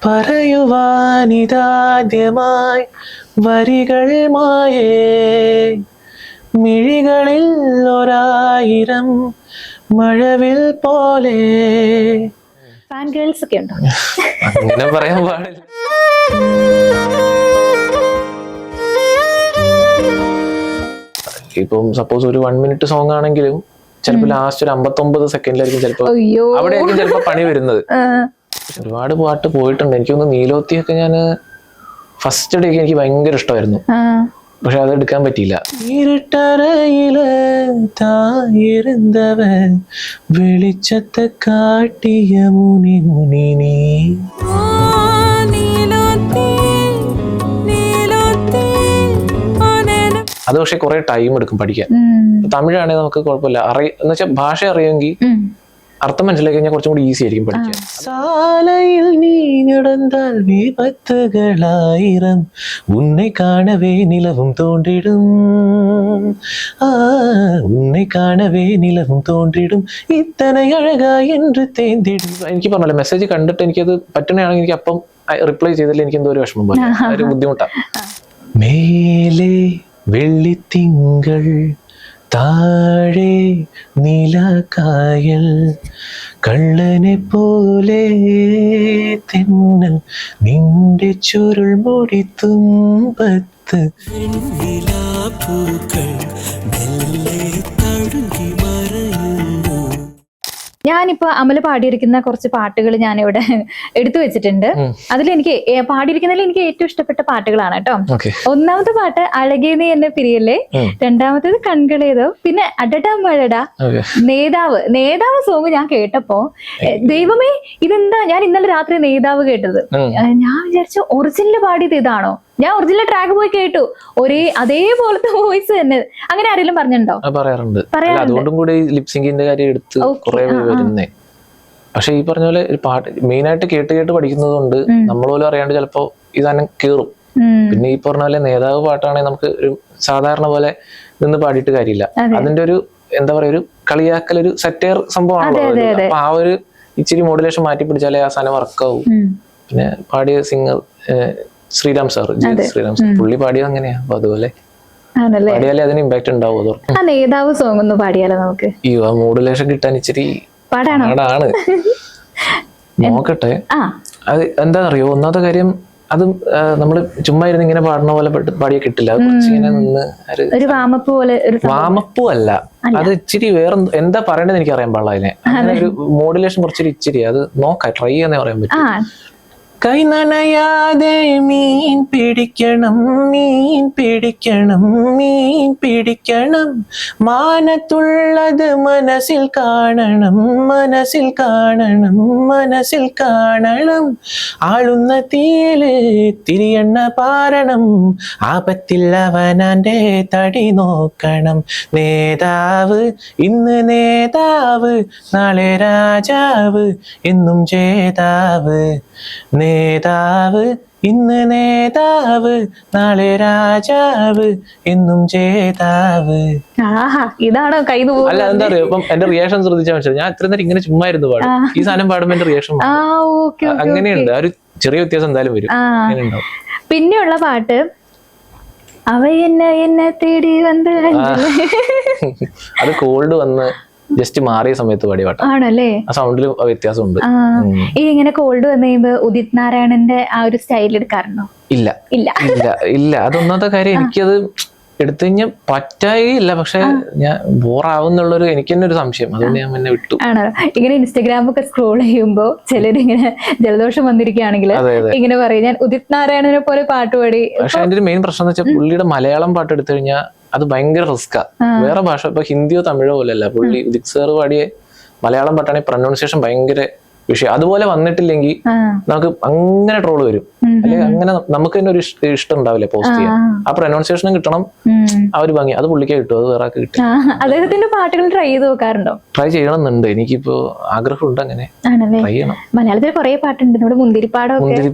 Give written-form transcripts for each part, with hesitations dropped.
പറയുവാനിതാദ്യമായി വരികൾ മായേ മിഴികളിൽ ഒരായിരം മഴവിൽ പോലെ. ഫാൻ ഗേൾസ് ഒക്കെ ഉണ്ടോ? അങ്ങനെ പറയാൻ പാടില്ല. ഇപ്പം സപ്പോസ് ഒരു 1 minute സോങ് ആണെങ്കിലും ചിലപ്പോൾ ലാസ്റ്റ് ഒരു 59 സെക്കൻഡിലായിരിക്കും ചിലപ്പോൾ അവിടെയായിരിക്കും ചിലപ്പോൾ പണി വരുന്നത്. ഒരുപാട് പാട്ട് പോയിട്ടുണ്ട്. എനിക്കൊന്ന് നീലോത്തിയൊക്കെ ഞാൻ ഫസ്റ്റ് ഡേക്ക് എനിക്ക് ഭയങ്കര ഇഷ്ടമായിരുന്നു, പക്ഷെ അത് എടുക്കാൻ പറ്റിയില്ല. ഇരുട്ടറയില് തായിരുന്നവൻ വെളിച്ചത്തെ കാട്ടിയ മുനി മുനി നീ. അത് പക്ഷെ കുറെ ടൈം എടുക്കും പഠിക്കാൻ. തമിഴാണെങ്കിൽ നമുക്ക് കുഴപ്പമില്ല, എന്ന് വെച്ചാൽ ഭാഷ അറിയുമെങ്കിൽ അർത്ഥം മനസ്സിലാക്കി കഴിഞ്ഞാൽ കുറച്ചും കൂടി ഈസി ആയിരിക്കും പഠിക്കാൻ. സാലയിൽ നീ നടന്നാൽ വിപത്തുകളായിരം ഉന്നെ കാണവേ നിലവും തോണ്ടിടും, ഉന്നെ കാണവേ നിലവും തോണ്ടിടും ഇത്തனை അഴകായി എന്ന് തേന്തിടും. എനിക്ക് പറഞ്ഞല്ലോ, മെസ്സേജ് കണ്ടിട്ട് എനിക്കത് പറ്റണയാണെങ്കിൽ എനിക്ക് അപ്പം റിപ്ലൈ ചെയ്തില്ല എനിക്ക് എന്തോ ഒരു വിഷമം പോലെ, ഒരു ബുദ്ധിമുട്ടാണ്. മേലെ വെള്ളിത്തിങ്കൾ താഴെ നീലക്കായൽ കള്ളനെ പോലെ തെന്നൽ നിന്റെ ചുരുൾ മുടി തുമ്പത്ത്. ഞാനിപ്പോ അമല് പാടിയിരിക്കുന്ന കുറച്ച് പാട്ടുകൾ ഞാൻ ഇവിടെ എടുത്തു വെച്ചിട്ടുണ്ട്. അതിലെനിക്ക് പാടിയിരിക്കുന്നതിൽ എനിക്ക് ഏറ്റവും ഇഷ്ടപ്പെട്ട പാട്ടുകളാണ് കേട്ടോ. ഒന്നാമത്തെ പാട്ട് അഴകേ നീ എന്നെ പിരിയല്ലേ, രണ്ടാമത്തേത് കൺകളേതോ, പിന്നെ അടടാ മഴടാ, നേതാവ് സോങ് ഞാൻ കേട്ടപ്പോ ദൈവമേ ഇതെന്താ, ഞാൻ ഇന്നലെ രാത്രി നേതാവ് കേട്ടത്, ഞാൻ വിചാരിച്ചു ഒറിജിനൽ പാടിയത് ഇതാണോ. ഞാൻ ഒറിജിനൽ ട്രാക്ക് പോയി കേട്ടു, അതേപോലത്തെ വോയിസ് തന്നെ. അങ്ങനെ ആരെങ്കിലും പറഞ്ഞിട്ടുണ്ടോ? പറയാറുണ്ട്. അതുകൊണ്ടും കൂടി ലിപ്സിംഗിന്റെ കാര്യം എടുത്ത് കുറെ വരുന്നേ. പക്ഷെ ഈ പറഞ്ഞ പോലെ ഒരു പാട്ട് മെയിൻ ആയിട്ട് കേട്ട് പഠിക്കുന്നത് കൊണ്ട് നമ്മൾ പോലും അറിയാണ്ട് ചിലപ്പോ ഇതാനും കേറും. പിന്നെ ഈ പറഞ്ഞ പോലെ നേതാവ് പാട്ടാണെങ്കിൽ നമുക്ക് ഒരു സാധാരണ പോലെ നിന്ന് പാടിയിട്ട് കാര്യമില്ല. അതിന്റെ ഒരു എന്താ പറയാ, ഒരു കളിയാക്കൽ, ഒരു സെറ്റയർ സംഭവമാണല്ലോ. അപ്പൊ ആ ഒരു ഇച്ചിരി മോഡുലേഷൻ മാറ്റി പിടിച്ചാലേ ആ സാധനം വർക്കാവും. പിന്നെ പാടിയ സിംഗർ ശ്രീറാം സാർ, പുള്ളി പാടിയത് അങ്ങനെയാ. അപ്പൊ അതുപോലെ പാടിയാലേ അതിന് ഇമ്പാക്ട് ഉണ്ടാവും. നേതാവ് സോങ് ഒന്ന് പാടിയാലോ നമുക്ക്? ഈ മോഡുലേഷൻ കിട്ടാൻ ഇച്ചിരി പാടാണ്. നോക്കട്ടെ. അത് എന്താണെന്നറിയോ, ഒന്നാമത്തെ കാര്യം അത് നമ്മള് ചുമ്മാ ഇരുന്ന് ഇങ്ങനെ പാടുന്ന പോലെ പാടിയ കിട്ടില്ല. അത് കുറച്ചിങ്ങനെ നിന്ന് വാമപ്പൂ അല്ല, അത് ഇച്ചിരി വേറെ എന്താ പറയണത് എനിക്ക് അറിയാൻ പാടില്ല. അതിനെ അങ്ങനെ ഒരു മോഡുലേഷൻ കുറച്ചിരി അത് നോക്കാം, ട്രൈ ചെയ്യാന്നേ പറയാൻ പറ്റും. കൈ നനയാതെ മീൻ പിടിക്കണം, മീൻ പിടിക്കണം, മീൻ പിടിക്കണം, മാനത്തുള്ളത് മനസ്സിൽ കാണണം, മനസ്സിൽ കാണണം, മനസ്സിൽ കാണണം, ആളുന്ന തീയില് തിരിയെണ്ണ പാരണം, ആപത്തിൽ അവനാന്റെ തടി നോക്കണം. നേതാവ് ഇന്ന് നേതാവ്, നാളെ രാജാവ്, എന്നും ജേതാവ്. നേതാവ് ഇന്ന് നേതാവ്, നാളെ രാജാവ്, എന്നും ജേതാവ്. ഇതാണോ കൈ? അല്ല, എന്താ അറിയോ, ഇപ്പം എന്റെ റിയാക്ഷൻ ശ്രദ്ധിച്ചാൽ മനസ്സിലാവും. ഞാൻ ഇത്ര നേരം ഇങ്ങനെ ചുമ്മാ ഇരുന്ന് പാടും, ഈ സാധനം പാടുമ്പോ എന്റെ റിയാക്ഷൻ അങ്ങനെയുണ്ട്. ആ ഒരു ചെറിയ വ്യത്യാസം എന്തായാലും വരും. പിന്നെയുള്ള പാട്ട് അവ എന്നെ തേടി വന്ന്, അത് കോൾഡ് വന്ന് ജസ്റ്റ് മാറിയ സമയത്ത് പാടിയ പാട്ടാ. ആണല്ലേ? ആ സൗണ്ടിൽ വ്യത്യാസമുണ്ട്. ഇങ്ങനെ കോൾഡ് വന്നു കഴിയുമ്പോ ഉദിത് നാരായണന്റെ ആ ഒരു സ്റ്റൈൽ എടുക്കാറുണ്ടോ? ഇല്ല ഇല്ല ഇല്ല. അതൊന്നാമത്തെ കാര്യം, എനിക്കത് എടുത്തു കഴിഞ്ഞാൽ പറ്റായില്ല. പക്ഷെ ഞാൻ ബോറാവുന്നുള്ളൊരു എനിക്ക് തന്നെ ഒരു സംശയം, അതുകൊണ്ട് ഞാൻ പിന്നെ വിട്ടു. ആണോ? ഇങ്ങനെ ഇൻസ്റ്റഗ്രാമൊക്കെ സ്ക്രോൾ ചെയ്യുമ്പോ ചിലരിങ്ങനെ ജലദോഷം വന്നിരിക്കുകയാണെങ്കിൽ ഇങ്ങനെ പറയും ഞാൻ ഉദിത് നാരായണനെ പോലെ പാട്ട് പാടി. പക്ഷെ അതിന്റെ ഒരു മെയിൻ പ്രശ്നം എന്ന് വെച്ചാൽ പുള്ളിയുടെ മലയാളം പാട്ട് എടുത്തു കഴിഞ്ഞാൽ അത് ഭയങ്കര റിസ്ക്കാ. വേറെ ഭാഷ ഇപ്പൊ ഹിന്ദിയോ തമിഴോ പോലെയല്ല. പുള്ളി ഉദിത് സാർ പാടിയ മലയാളം പാട്ടാണെങ്കിൽ പ്രൊനൗൺസിയേഷൻ ഭയങ്കര വിഷയം. അതുപോലെ വന്നിട്ടില്ലെങ്കിൽ നമുക്ക് അങ്ങനെ ട്രോള് വരും. അല്ലെങ്കിൽ അങ്ങനെ നമുക്ക് തന്നെ ഒരു ഇഷ്ടം ഉണ്ടാവില്ല പോസ്റ്റ് ചെയ്യാൻ. ആ പ്രൊനൗൺസിയേഷനും കിട്ടണം, ആ ഒരു ഭംഗി, അത് പുള്ളിക്ക് കിട്ടും, അത് വേറെ കിട്ടും. അദ്ദേഹത്തിന്റെ പാട്ടുകൾ ട്രൈ ചെയ്ത് നോക്കാറുണ്ടോ? ട്രൈ ചെയ്യണമെന്നുണ്ട്, എനിക്കിപ്പോ ആഗ്രഹമുണ്ട്. അങ്ങനെ ട്രൈ ചെയ്യണം. മലയാളത്തിൽ കുറെ പാട്ടുണ്ട്, നമ്മുടെ മുന്തിരിപ്പാടം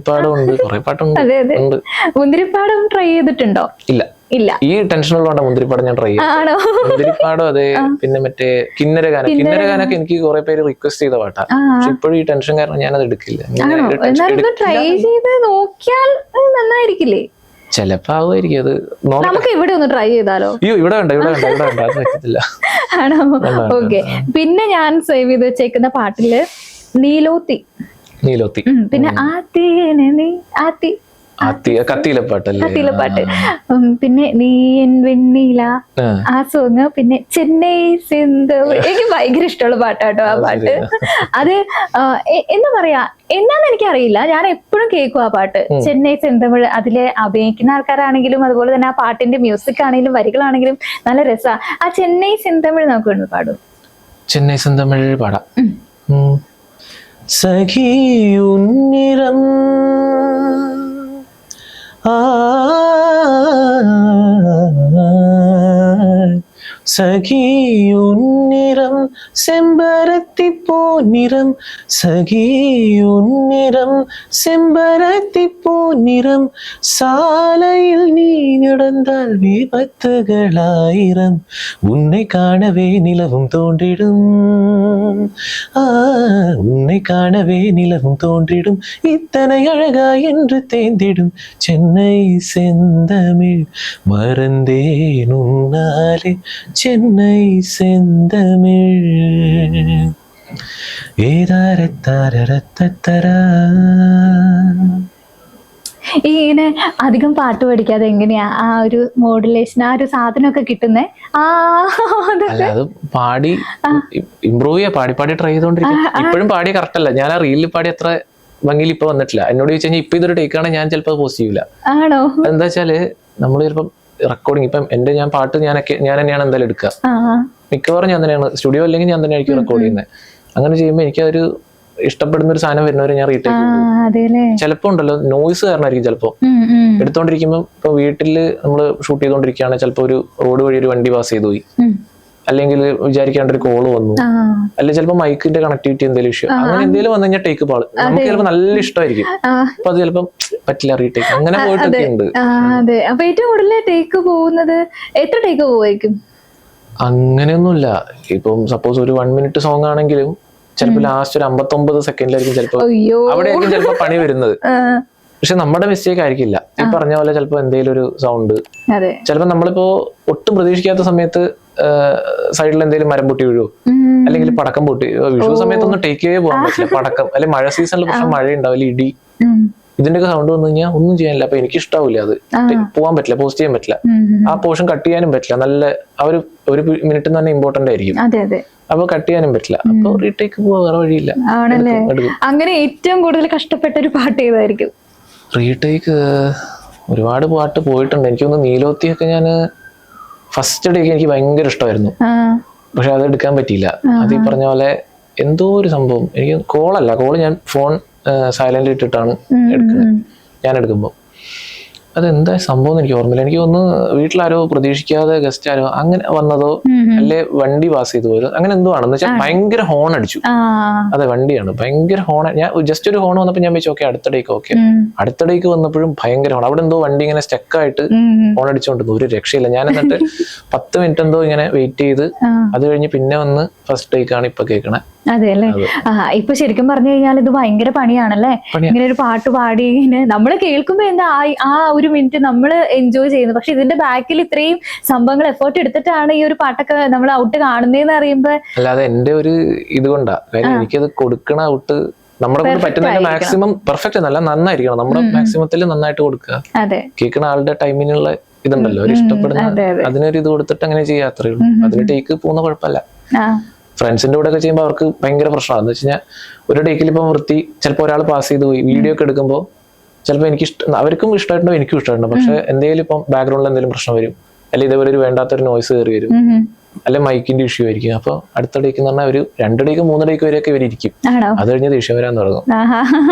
ഉണ്ട്, കുറെ പാട്ടുണ്ട്. മുന്തിരിപ്പാടം ട്രൈ ചെയ്തിട്ടുണ്ടോ? ഇല്ല. ഇല്ല. ഈ ടെൻഷൻ ഉള്ളതുകൊണ്ട് മുന്തിരിപ്പാട് ഞാൻ ട്രൈ ചെയ്യും. ആണോ? മുന്തിരിപ്പാടും അതെ. പിന്നെ മറ്റേ കിന്നരഗാനൊക്കെ എനിക്ക് കുറെ പേര് റിക്വസ്റ്റ് ചെയ്ത പാട്ടാ. പക്ഷെ ഇപ്പോഴും ഈ ടെൻഷൻ കാരണം ഞാനത് എടുക്കില്ല. ട്രൈ ചെയ്ത് നോക്കിയാൽ നന്നായിരിക്കില്ലേ? ചിലപ്പോ ആവുമായിരിക്കും. അത് നമുക്ക് ഇവിടെ ഒന്ന് ട്രൈ ചെയ്താലോ? അയ്യോ, ഇവിടെ വേണ്ട അത് പറ്റത്തില്ല. ആണോ? ഓക്കെ. പിന്നെ ഞാൻ സേവ് ചെയ്ത് വെച്ചേക്കുന്ന പാട്ടില് നീലോത്തി, പിന്നെ കത്തിയിലെ പാട്ടല്ലേ, കത്തിയിലെ പാട്ട്, പിന്നെ നീ എൻ വെണ്ണീല ആ സോങ്, പിന്നെ ചെന്നൈ സിന്ധു. എനിക്ക് ഭയങ്കര ഇഷ്ടമുള്ള പാട്ടാട്ടോ ആ പാട്ട്. അത് എന്താ പറയാ, എന്താന്ന് എനിക്കറിയില്ല, ഞാൻ എപ്പോഴും കേൾക്കും ആ പാട്ട്. ചെന്നൈ സെന്തമിഴ്, അതിലെ അഭിനയിക്കുന്ന ആൾക്കാരാണെങ്കിലും അതുപോലെ തന്നെ ആ പാട്ടിന്റെ മ്യൂസിക് ആണെങ്കിലും വരികളാണെങ്കിലും നല്ല രസാ. ആ ചെന്നൈ സെന്തമിഴ് നമുക്ക് വേണ്ടി പാടും. ചെന്നൈ സെന്തമിഴ് പാടാം. സഖിയുന്നിരം സഖിയുന്നിരം செம்பருத்திப்பூ நிறம், சகியுன்னிறம் செம்பருத்திப்பூ நிறம், சாலையில் நீ நடந்தால் விபத்துகளாயிரம், உன்னை காணவே நிலவும் தோன்றிடும், உன்னை காணவே நிலவும் தோன்றிடும், இத்தனை அழகா என்று தேர்ந்திடும், சென்னை செந்தமிழ் மறந்தேன் உன்னாலே, சென்னை செந்தமிழ். ഇങ്ങനെ അധികം പാട്ട് പഠിക്കാതെ എങ്ങനെയാ ആ ഒരു മോഡുലേഷൻ, ആ ഒരു സാധനമൊക്കെ കിട്ടുന്നേ? അത് പാടി ഇമ്പ്രൂവ് ചെയ്യാ, പാടി ട്രൈ ചെയ്തോണ്ടിരിക്കും. ഇപ്പോഴും പാടി കറക്റ്റ് അല്ല. ഞാൻ ആ റീലിൽ പാടി അത്ര ഭംഗിയിൽ ഇപ്പൊ വന്നിട്ടില്ല. എന്നോട് ചോദിച്ചു കഴിഞ്ഞാൽ ഇപ്പൊ ഇതൊരു ടേക്കാണ്, ഞാൻ ചിലപ്പോൾ പോസ്റ്റ് ചെയ്യൂല. ആണോ? എന്താ വെച്ചാല് നമ്മള് ചിലപ്പം റെക്കോർഡിങ്, ഇപ്പം എന്റെ ഞാൻ പാട്ട് ഞാൻ തന്നെയാണ് എന്തായാലും എടുക്കുക. മിക്കവാറും ഞാൻ തന്നെയാണ്, സ്റ്റുഡിയോ അല്ലെങ്കിൽ ഞാൻ തന്നെ ആയിരിക്കും റെക്കോർഡ് ചെയ്യുന്നത്. അങ്ങനെ ചെയ്യുമ്പോൾ എനിക്ക് അതൊരു ഇഷ്ടപ്പെടുന്ന ഒരു സാധനം വരുന്നവരെ ഞാൻ റീടേക്ക് ചെയ്യും. ചിലപ്പോ ഉണ്ടല്ലോ നോയ്സ് കാരണമായിരിക്കും. ചിലപ്പോ എടുത്തോണ്ടിരിക്കുമ്പോൾ ഇപ്പൊ വീട്ടില് നമ്മള് ഷൂട്ട് ചെയ്തോണ്ടിരിക്കുകയാണെങ്കിൽ ചിലപ്പോ ഒരു റോഡ് വഴി ഒരു വണ്ടി പാസ് ചെയ്തു പോയി, അല്ലെങ്കിൽ വിചാരിക്കാണ്ട് ഒരു കോള് വന്നു, അല്ലെങ്കിൽ ചിലപ്പോൾ മൈക്കിന്റെ കണക്ടിവിറ്റി എന്തെങ്കിലും ഇഷ്യൂ, അങ്ങനെ എന്തെങ്കിലും വന്നു കഴിഞ്ഞാൽ ടേക്ക് പാള്. നമുക്ക് ചിലപ്പോൾ നല്ല ഇഷ്ടമായിരിക്കും, അപ്പൊ അത് ചിലപ്പം പറ്റില്ല റീടേക്ക്, അങ്ങനെ പോയിട്ടൊക്കെ ഉണ്ട്. അപ്പൊ ഏറ്റവും കൂടുതൽ ടേക്ക് പോകുന്നത് എത്ര ടേക്ക് പോവായിരിക്കും? അങ്ങനെയൊന്നുമില്ല. ഇപ്പം സപ്പോസ് ഒരു 1 മിനിറ്റ് സോങ് ആണെങ്കിലും ചിലപ്പോൾ ലാസ്റ്റ് ഒരു 59 സെക്കൻഡിലായിരിക്കും ചിലപ്പോ, അവിടെയായിരിക്കും ചിലപ്പോ പണി വരുന്നത്. പക്ഷെ നമ്മുടെ മിസ്റ്റേക്ക് ആയിരിക്കില്ല. ഈ പറഞ്ഞ പോലെ ചിലപ്പോ എന്തെങ്കിലും ഒരു സൗണ്ട്, ചിലപ്പോ നമ്മളിപ്പോ ഒട്ടും പ്രതീക്ഷിക്കാത്ത സമയത്ത് സൈഡിൽ എന്തെങ്കിലും മരം പൊട്ടി വീഴുവോ, അല്ലെങ്കിൽ പടക്കം പൊട്ടി. വിഷു സമയത്തൊന്നും ടേക്ക് ചെയ്യേ പോകാൻ പറ്റില്ല. പടക്കം, അല്ലെങ്കിൽ മഴ സീസണിൽ പക്ഷെ മഴ ഉണ്ടാവില്ല, ഇടി, ഇതിന്റെയൊക്കെ സൗണ്ട് വന്നു കഴിഞ്ഞാൽ ഒന്നും ചെയ്യാനില്ല. അപ്പൊ എനിക്ക് ഇഷ്ടാവില്ല, അത് പോകാൻ പറ്റില്ല, പോസ്റ്റ് ചെയ്യാൻ പറ്റില്ല, ആ പോർഷൻ കട്ട് ചെയ്യാനും പറ്റില്ല. നല്ല ആ ഒരു മിനിറ്റ് തന്നെ ഇമ്പോർട്ടന്റ് ആയിരിക്കും, അപ്പൊ കട്ട് ചെയ്യാനും പറ്റില്ല. അപ്പൊ റീടേക്ക് പോവാ, വേറെ വഴിയില്ല. അങ്ങനെ ഏറ്റവും കൂടുതൽ കഷ്ടപ്പെട്ട ഒരു പാട്ട് ഏതായിരിക്കും? റീടേക്ക് ഒരുപാട് പാട്ട് പോയിട്ടുണ്ട്. എനിക്കൊന്ന് നീലോത്തിയൊക്കെ ഞാൻ ഫസ്റ്റ് ടേക്ക് എനിക്ക് ഭയങ്കര ഇഷ്ടമായിരുന്നു, പക്ഷെ അത് എടുക്കാൻ പറ്റിയില്ല. അത് ഈ പറഞ്ഞ പോലെ എന്തോ ഒരു സംഭവം, എനിക്ക് കോള് ഞാൻ ഫോൺ സൈലന്റ് ഇട്ടിട്ടാണ് എടുക്കുന്നത്. ഞാൻ എടുക്കുമ്പോൾ അതെന്താ സംഭവം എനിക്ക് ഓർമ്മയില്ല. എനിക്ക് ഒന്ന് വീട്ടിലാരോ പ്രതീക്ഷിക്കാതെ ഗസ്റ്റ് ആരോ അങ്ങനെ വന്നതോ, അല്ലെ വണ്ടി പാസ് ചെയ്തു പോയത്, അങ്ങനെ എന്തോ ആണെന്ന് വെച്ചാൽ ഭയങ്കര ഹോൺ അടിച്ചു. അതെ, വണ്ടിയാണ് ഭയങ്കര ഹോൺ. ഞാൻ ജസ്റ്റ് ഒരു ഹോൺ വന്നപ്പോൾ ഞാൻ വെച്ചു ഓക്കെ അടുത്ത ഡേക്ക് വന്നപ്പോഴും ഭയങ്കര ഹോൺ. അവിടെ എന്തോ വണ്ടി ഇങ്ങനെ സ്റ്റക്കായിട്ട് ഹോൺ അടിച്ചുകൊണ്ടിരുന്നു, ഒരു രക്ഷയില്ല. ഞാൻ എന്നിട്ട് 10 മിനിറ്റ് എന്തോ ഇങ്ങനെ വെയിറ്റ് ചെയ്ത് അത് കഴിഞ്ഞ് പിന്നെ വന്ന് ഫസ്റ്റ് ടേക്കാണ് ഇപ്പൊ കേൾക്കണേ. അതെ അല്ലേ? ഇപ്പൊ ശരിക്കും പറഞ്ഞു കഴിഞ്ഞാൽ ഇത് ഭയങ്കര പണിയാണല്ലേ, ഇങ്ങനെ ഒരു പാട്ട് പാടി നമ്മള് കേൾക്കുമ്പോ എന്താ ആ ഒരു മിനിറ്റ് നമ്മള് എൻജോയ് ചെയ്യുന്നു. പക്ഷെ ഇതിന്റെ ബാക്കിൽ ഇത്രയും സംഭവങ്ങൾ എഫേർട്ട് എടുത്തിട്ടാണ് ഈ ഒരു പാട്ടൊക്കെ നമ്മൾ ഔട്ട് കാണുന്നതെന്ന് അറിയുമ്പോ, അല്ലാതെ എന്റെ ഒരു ഇതുകൊണ്ടാ. കാര്യം എനിക്കത് കൊടുക്കണ ഔട്ട് നമ്മുടെ കൊണ്ട് പറ്റുന്ന മാക്സിമം പെർഫെക്റ്റ് നല്ല നന്നായിരിക്കണം. നമ്മുടെ മാക്സിമത്തിൽ നന്നായിട്ട് കൊടുക്കുക. കേൾക്കുന്ന ആളുടെ ടൈമിനുള്ള ഇതുണ്ടല്ലോ, ഒരു ഇഷ്ടപ്പെടുന്ന അതിനൊരു ഇത് കൊടുത്തിട്ട് അങ്ങനെ ചെയ്യാ, അത്രേ ഉള്ളൂ. അതിന് ടേക്ക് പോകുന്ന കുഴപ്പമില്ല. ഫ്രണ്ട്സിന്റെ കൂടെ ഒക്കെ ചെയ്യുമ്പോൾ അവർക്ക് ഭയങ്കര പ്രശ്നമാണ്. എന്ന് വെച്ച് കഴിഞ്ഞാൽ ഒരു ടേക്കിൽ ഇപ്പം വൃത്തി, ചിലപ്പോൾ ഒരാൾ പാസ് ചെയ്ത് പോയി, വീഡിയോ ഒക്കെ എടുക്കുമ്പോൾ ചിലപ്പോൾ എനിക്ക് അവർക്കും ഇഷ്ടമായിട്ടുണ്ടോ എനിക്കും ഇഷ്ടമായിട്ടുണ്ടോ, പക്ഷെ എന്തെങ്കിലും ഇപ്പം ബാക്ക്ഗ്രൗണ്ടിൽ എന്തെങ്കിലും പ്രശ്നം വരും, അല്ലെങ്കിൽ ഇതേപോലെ ഒരു വേണ്ടാത്തൊരു നോയ്സ് കയറി വരും, അല്ലെ മൈക്കിന്റെ ഇഷ്യൂ ആയിരിക്കും. അപ്പൊ അടുത്ത ഡേക്ക് എന്ന് പറഞ്ഞാൽ ഒരു 2 ഡേക്ക് 3 ഡേക്ക് വരെയൊക്കെ ഇവരിക്കും. അത് കഴിഞ്ഞ് ദേഷ്യം വരാൻ തുടങ്ങും.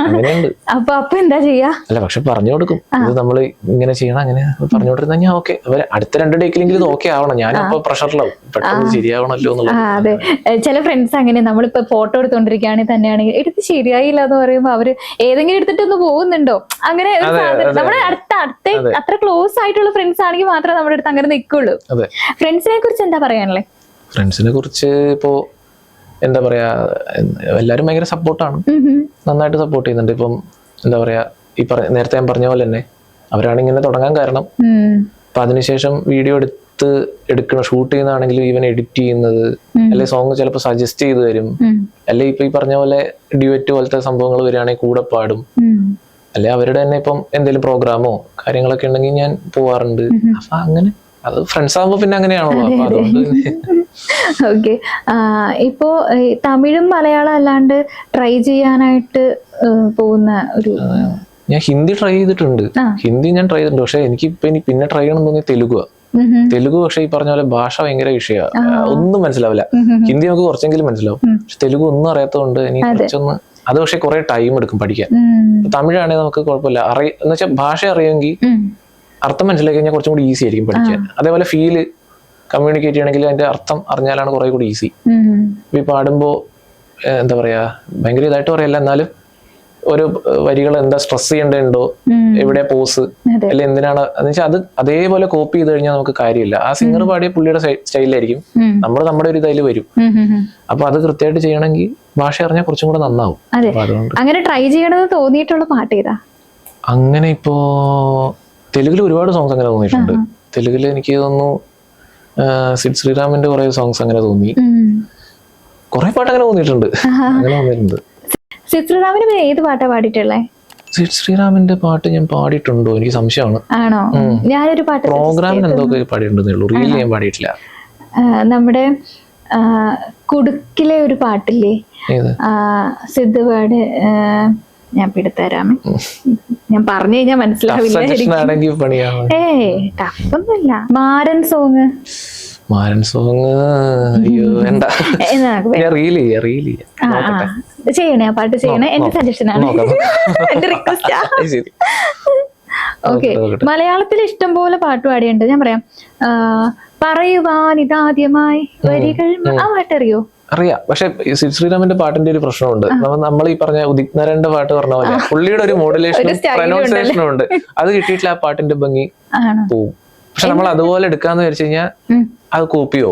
അങ്ങനെയുണ്ട്. അപ്പൊ എന്താ ചെയ്യാ? അല്ല പക്ഷെ പറഞ്ഞു കൊടുക്കും, ഇത് നമ്മള് ഇങ്ങനെ ചെയ്യണം, അങ്ങനെ പറഞ്ഞു കൊടുത്തിരുന്ന ഞാൻ ഓക്കെ. അവര് അടുത്ത 2 ഡേക്കിലെങ്കിലും ഇത് ഓക്കെ ആവണം. ഞാനപ്പോ പ്രഷറിലാവും, പെട്ടെന്ന് ശരിയാവണല്ലോ എന്നുള്ളത്. അതെ, ചില ഫ്രണ്ട്സ് അങ്ങനെ നമ്മളിപ്പോ ഫോട്ടോ എടുത്തോണ്ടിരിക്കുകയാണെങ്കിൽ തന്നെയാണെങ്കിൽ എടുത്ത് ശരിയായില്ല എന്ന് പറയുമ്പോ അവര് ഏതെങ്കിലും എടുത്തിട്ടൊന്ന് പോകുന്നുണ്ടോ, അങ്ങനെ നമ്മുടെ അത്ര ക്ലോസ് ആയിട്ടുള്ള ഫ്രണ്ട്സ് ആണെങ്കിൽ മാത്രമേ നമ്മുടെ അടുത്ത് അങ്ങനെ നിൽക്കുള്ളൂ. ഫ്രണ്ട്സിനെ കുറിച്ച് എന്താ പറയാനുള്ളത്? ഫ്രണ്ട്സിനെ കുറിച്ച് ഇപ്പോ എന്താ പറയാ, എല്ലാരും ഭയങ്കര സപ്പോർട്ടാണ്, നന്നായിട്ട് സപ്പോർട്ട് ചെയ്യുന്നുണ്ട്. ഇപ്പം എന്താ പറയാ, നേരത്തെ ഞാൻ പറഞ്ഞ പോലെ തന്നെ അവരാണ് ഇങ്ങനെ തുടങ്ങാൻ കാരണം. അപ്പൊ അതിനുശേഷം വീഡിയോ എടുക്കണം, ഷൂട്ട് ചെയ്യുന്നതാണെങ്കിലും ഈവൻ എഡിറ്റ് ചെയ്യുന്നത്, അല്ലെ സോങ് ചിലപ്പോൾ സജസ്റ്റ് ചെയ്ത് തരും, അല്ലെ ഇപ്പൊ ഈ പറഞ്ഞ പോലെ ഡ്യുവറ്റ് പോലത്തെ സംഭവങ്ങൾ വരികയാണെങ്കിൽ കൂടെ പാടും, അല്ലെ അവരുടെ തന്നെ ഇപ്പം എന്തെങ്കിലും പ്രോഗ്രാമോ കാര്യങ്ങളൊക്കെ ഉണ്ടെങ്കിൽ ഞാൻ പോവാറുണ്ട്. അപ്പൊ അങ്ങനെ അത് ഫ്രണ്ട്സ് ആകുമ്പോ പിന്നെ അങ്ങനെയാണല്ലോ. അപ്പൊ അതുകൊണ്ട് ഓക്കെ, ഇപ്പോ തമിഴും മലയാളം അല്ലാണ്ട് ട്രൈ ചെയ്യാനായിട്ട് പോകുന്ന ഒരു, ഞാൻ ഹിന്ദി ട്രൈ ചെയ്തിട്ടുണ്ട്. ഹിന്ദി ഞാൻ ട്രൈ ചെയ്തിട്ടുണ്ട്. പക്ഷെ എനിക്ക് പിന്നെ ട്രൈ ചെയ്യണം തോന്നിയ തെലുഗു. പക്ഷെ ഈ പറഞ്ഞ പോലെ ഭാഷ ഭയങ്കര വിഷയമാണ്, ഒന്നും മനസ്സിലാവില്ല. ഹിന്ദി നമുക്ക് കുറച്ചെങ്കിലും മനസ്സിലാവും, പക്ഷെ തെലുഗു ഒന്നും അറിയാത്തതുകൊണ്ട് എനിക്ക് കുറച്ചൊന്ന്, അത് പക്ഷെ കുറെ ടൈം എടുക്കും പഠിക്കാൻ. തമിഴാണെങ്കിൽ നമുക്ക് കുഴപ്പമില്ല, എന്ന് വെച്ചാൽ ഭാഷ അറിയുമെങ്കിൽ അർത്ഥം മനസ്സിലാക്കി കഴിഞ്ഞാൽ കുറച്ചും കൂടി ഈസി ആയിരിക്കും പഠിക്കാൻ. അതേപോലെ ഫീല് കമ്മ്യൂണിക്കേറ്റ് ചെയ്യണമെങ്കിൽ അതിന്റെ അർത്ഥം അറിഞ്ഞാലാണ് കുറെ കൂടി ഈസി. ഈ പാടുമ്പോ എന്താ പറയാ, ഭയങ്കര ഇതായിട്ട് പറയല്ല, എന്നാലും ഓരോ വരികൾ എന്താ സ്ട്രെസ് ചെയ്യേണ്ടതുണ്ടോ, എവിടെ പോസ്, അല്ലെ എന്തിനാണ് എന്ന് വെച്ചാൽ അത് അതേപോലെ കോപ്പി ചെയ്ത് കഴിഞ്ഞാൽ നമുക്ക് കാര്യമില്ല. ആ സിംഗർ പാടിയ പുള്ളിയുടെ സ്റ്റൈലായിരിക്കും, നമ്മൾ നമ്മുടെ ഒരു ഇതായിൽ വരും. അപ്പൊ അത് കൃത്യമായിട്ട് ചെയ്യണമെങ്കിൽ ഭാഷ അറിഞ്ഞാൽ കുറച്ചും കൂടെ നന്നാവും. അതുകൊണ്ട് അങ്ങനെ ട്രൈ ചെയ്യണമെന്ന് തോന്നിയിട്ടുള്ള പാട്ട് ഏതാ? അങ്ങനെ ഇപ്പോ തെലുങ്കില് ഒരുപാട് സോങ്സ് അങ്ങനെ തോന്നിയിട്ടുണ്ട്. തെലുങ്കില് എനിക്ക് തോന്നുന്നു സിഡ് ശ്രീറാമിന്റെ കുറെ സോങ്സ് അങ്ങനെ തോന്നി, കുറെ പാട്ട് അങ്ങനെ തോന്നിയിട്ടുണ്ട്. അങ്ങനെ തോന്നിയിട്ടുണ്ട്. സിഡ് ശ്രീറാമിന്റെ ഏത് പാട്ടാ പാടിയിട്ടുള്ളേ? സിഡ് ശ്രീറാമിന്റെ പാട്ട് ഞാൻ പാടിയിട്ടുണ്ടോ എനിക്ക് സംശയമാണ്. ആണോ? ഞാനൊരു പാട്ട് പ്രോഗ്രാമിൽ എന്തൊക്കെ പാടിയിട്ടുണ്ടെന്നേ ഉള്ളൂ, റീലിൽ ഞാൻ പാടിയിട്ടില്ല. നമ്മുടെ കുടുക്കിലെ ഒരു പാട്ടില്ലേ, സിദ്ധ് പാട്, ഞാൻ പിടുത്തരാമേ, ഞാൻ പറഞ്ഞു കഴിഞ്ഞാൽ മനസ്സിലാവില്ല. ടഫൊന്നുമില്ല. മാരൻ സോങ് അയ്യോ വേണ്ട, ചെയ്യണേ ആ പാട്ട് ചെയ്യണേ, എന്റെ സജഷൻ ആണ്, എന്റെ റിക്വസ്റ്റാ. ഓക്കെ, മലയാളത്തിൽ ഇഷ്ടം പോലെ പാട്ട് പാടിയുണ്ട്. ഞാൻ പറയാം, പറയുവാൻ ഇതാദ്യമായി വരികൾ, ആ പാട്ടറിയോ? അറിയാം. പക്ഷെ സിഡ് ശ്രീറാമിന്റെ പാട്ടിന്റെ ഒരു പ്രശ്നമുണ്ട്. നമ്മൾ ഈ പറഞ്ഞ ഉദിത് നാരായണന്റെ പാട്ട് പറഞ്ഞ പോലെ പുള്ളിയുടെ ഒരു മോഡുലേഷനും പ്രൊനൗൺസിയേഷനും ഉണ്ട്, അത് കിട്ടിയിട്ടില്ല, ആ പാട്ടിന്റെ ഭംഗി പോവും. പക്ഷെ നമ്മൾ അതുപോലെ എടുക്കാന്ന് വിചാരിച്ചു കഴിഞ്ഞാൽ അത് കോപ്പിയോ,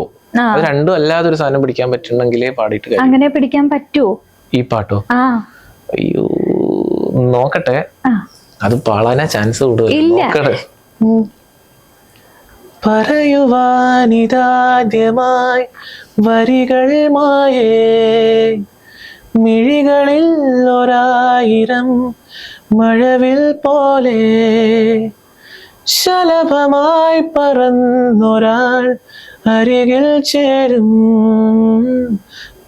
അത് രണ്ടും അല്ലാതെ ഒരു സാധനം പിടിക്കാൻ പറ്റുന്നെങ്കിലേ പാടിയിട്ട്. അങ്ങനെ പിടിക്കാൻ പറ്റുമോ ഈ പാട്ടോ? അയ്യോ നോക്കട്ടെ, അത് പാളാനാ ചാൻസ് കൂടുതൽ. പറയുവാനിതാദ്യമായി വരികൾ മായേ, മിഴികളിൽ 1000 മഴവിൽ പോലെ, ശലഭമായി പറന്നൊരാൾ അരികിൽ ചേരും,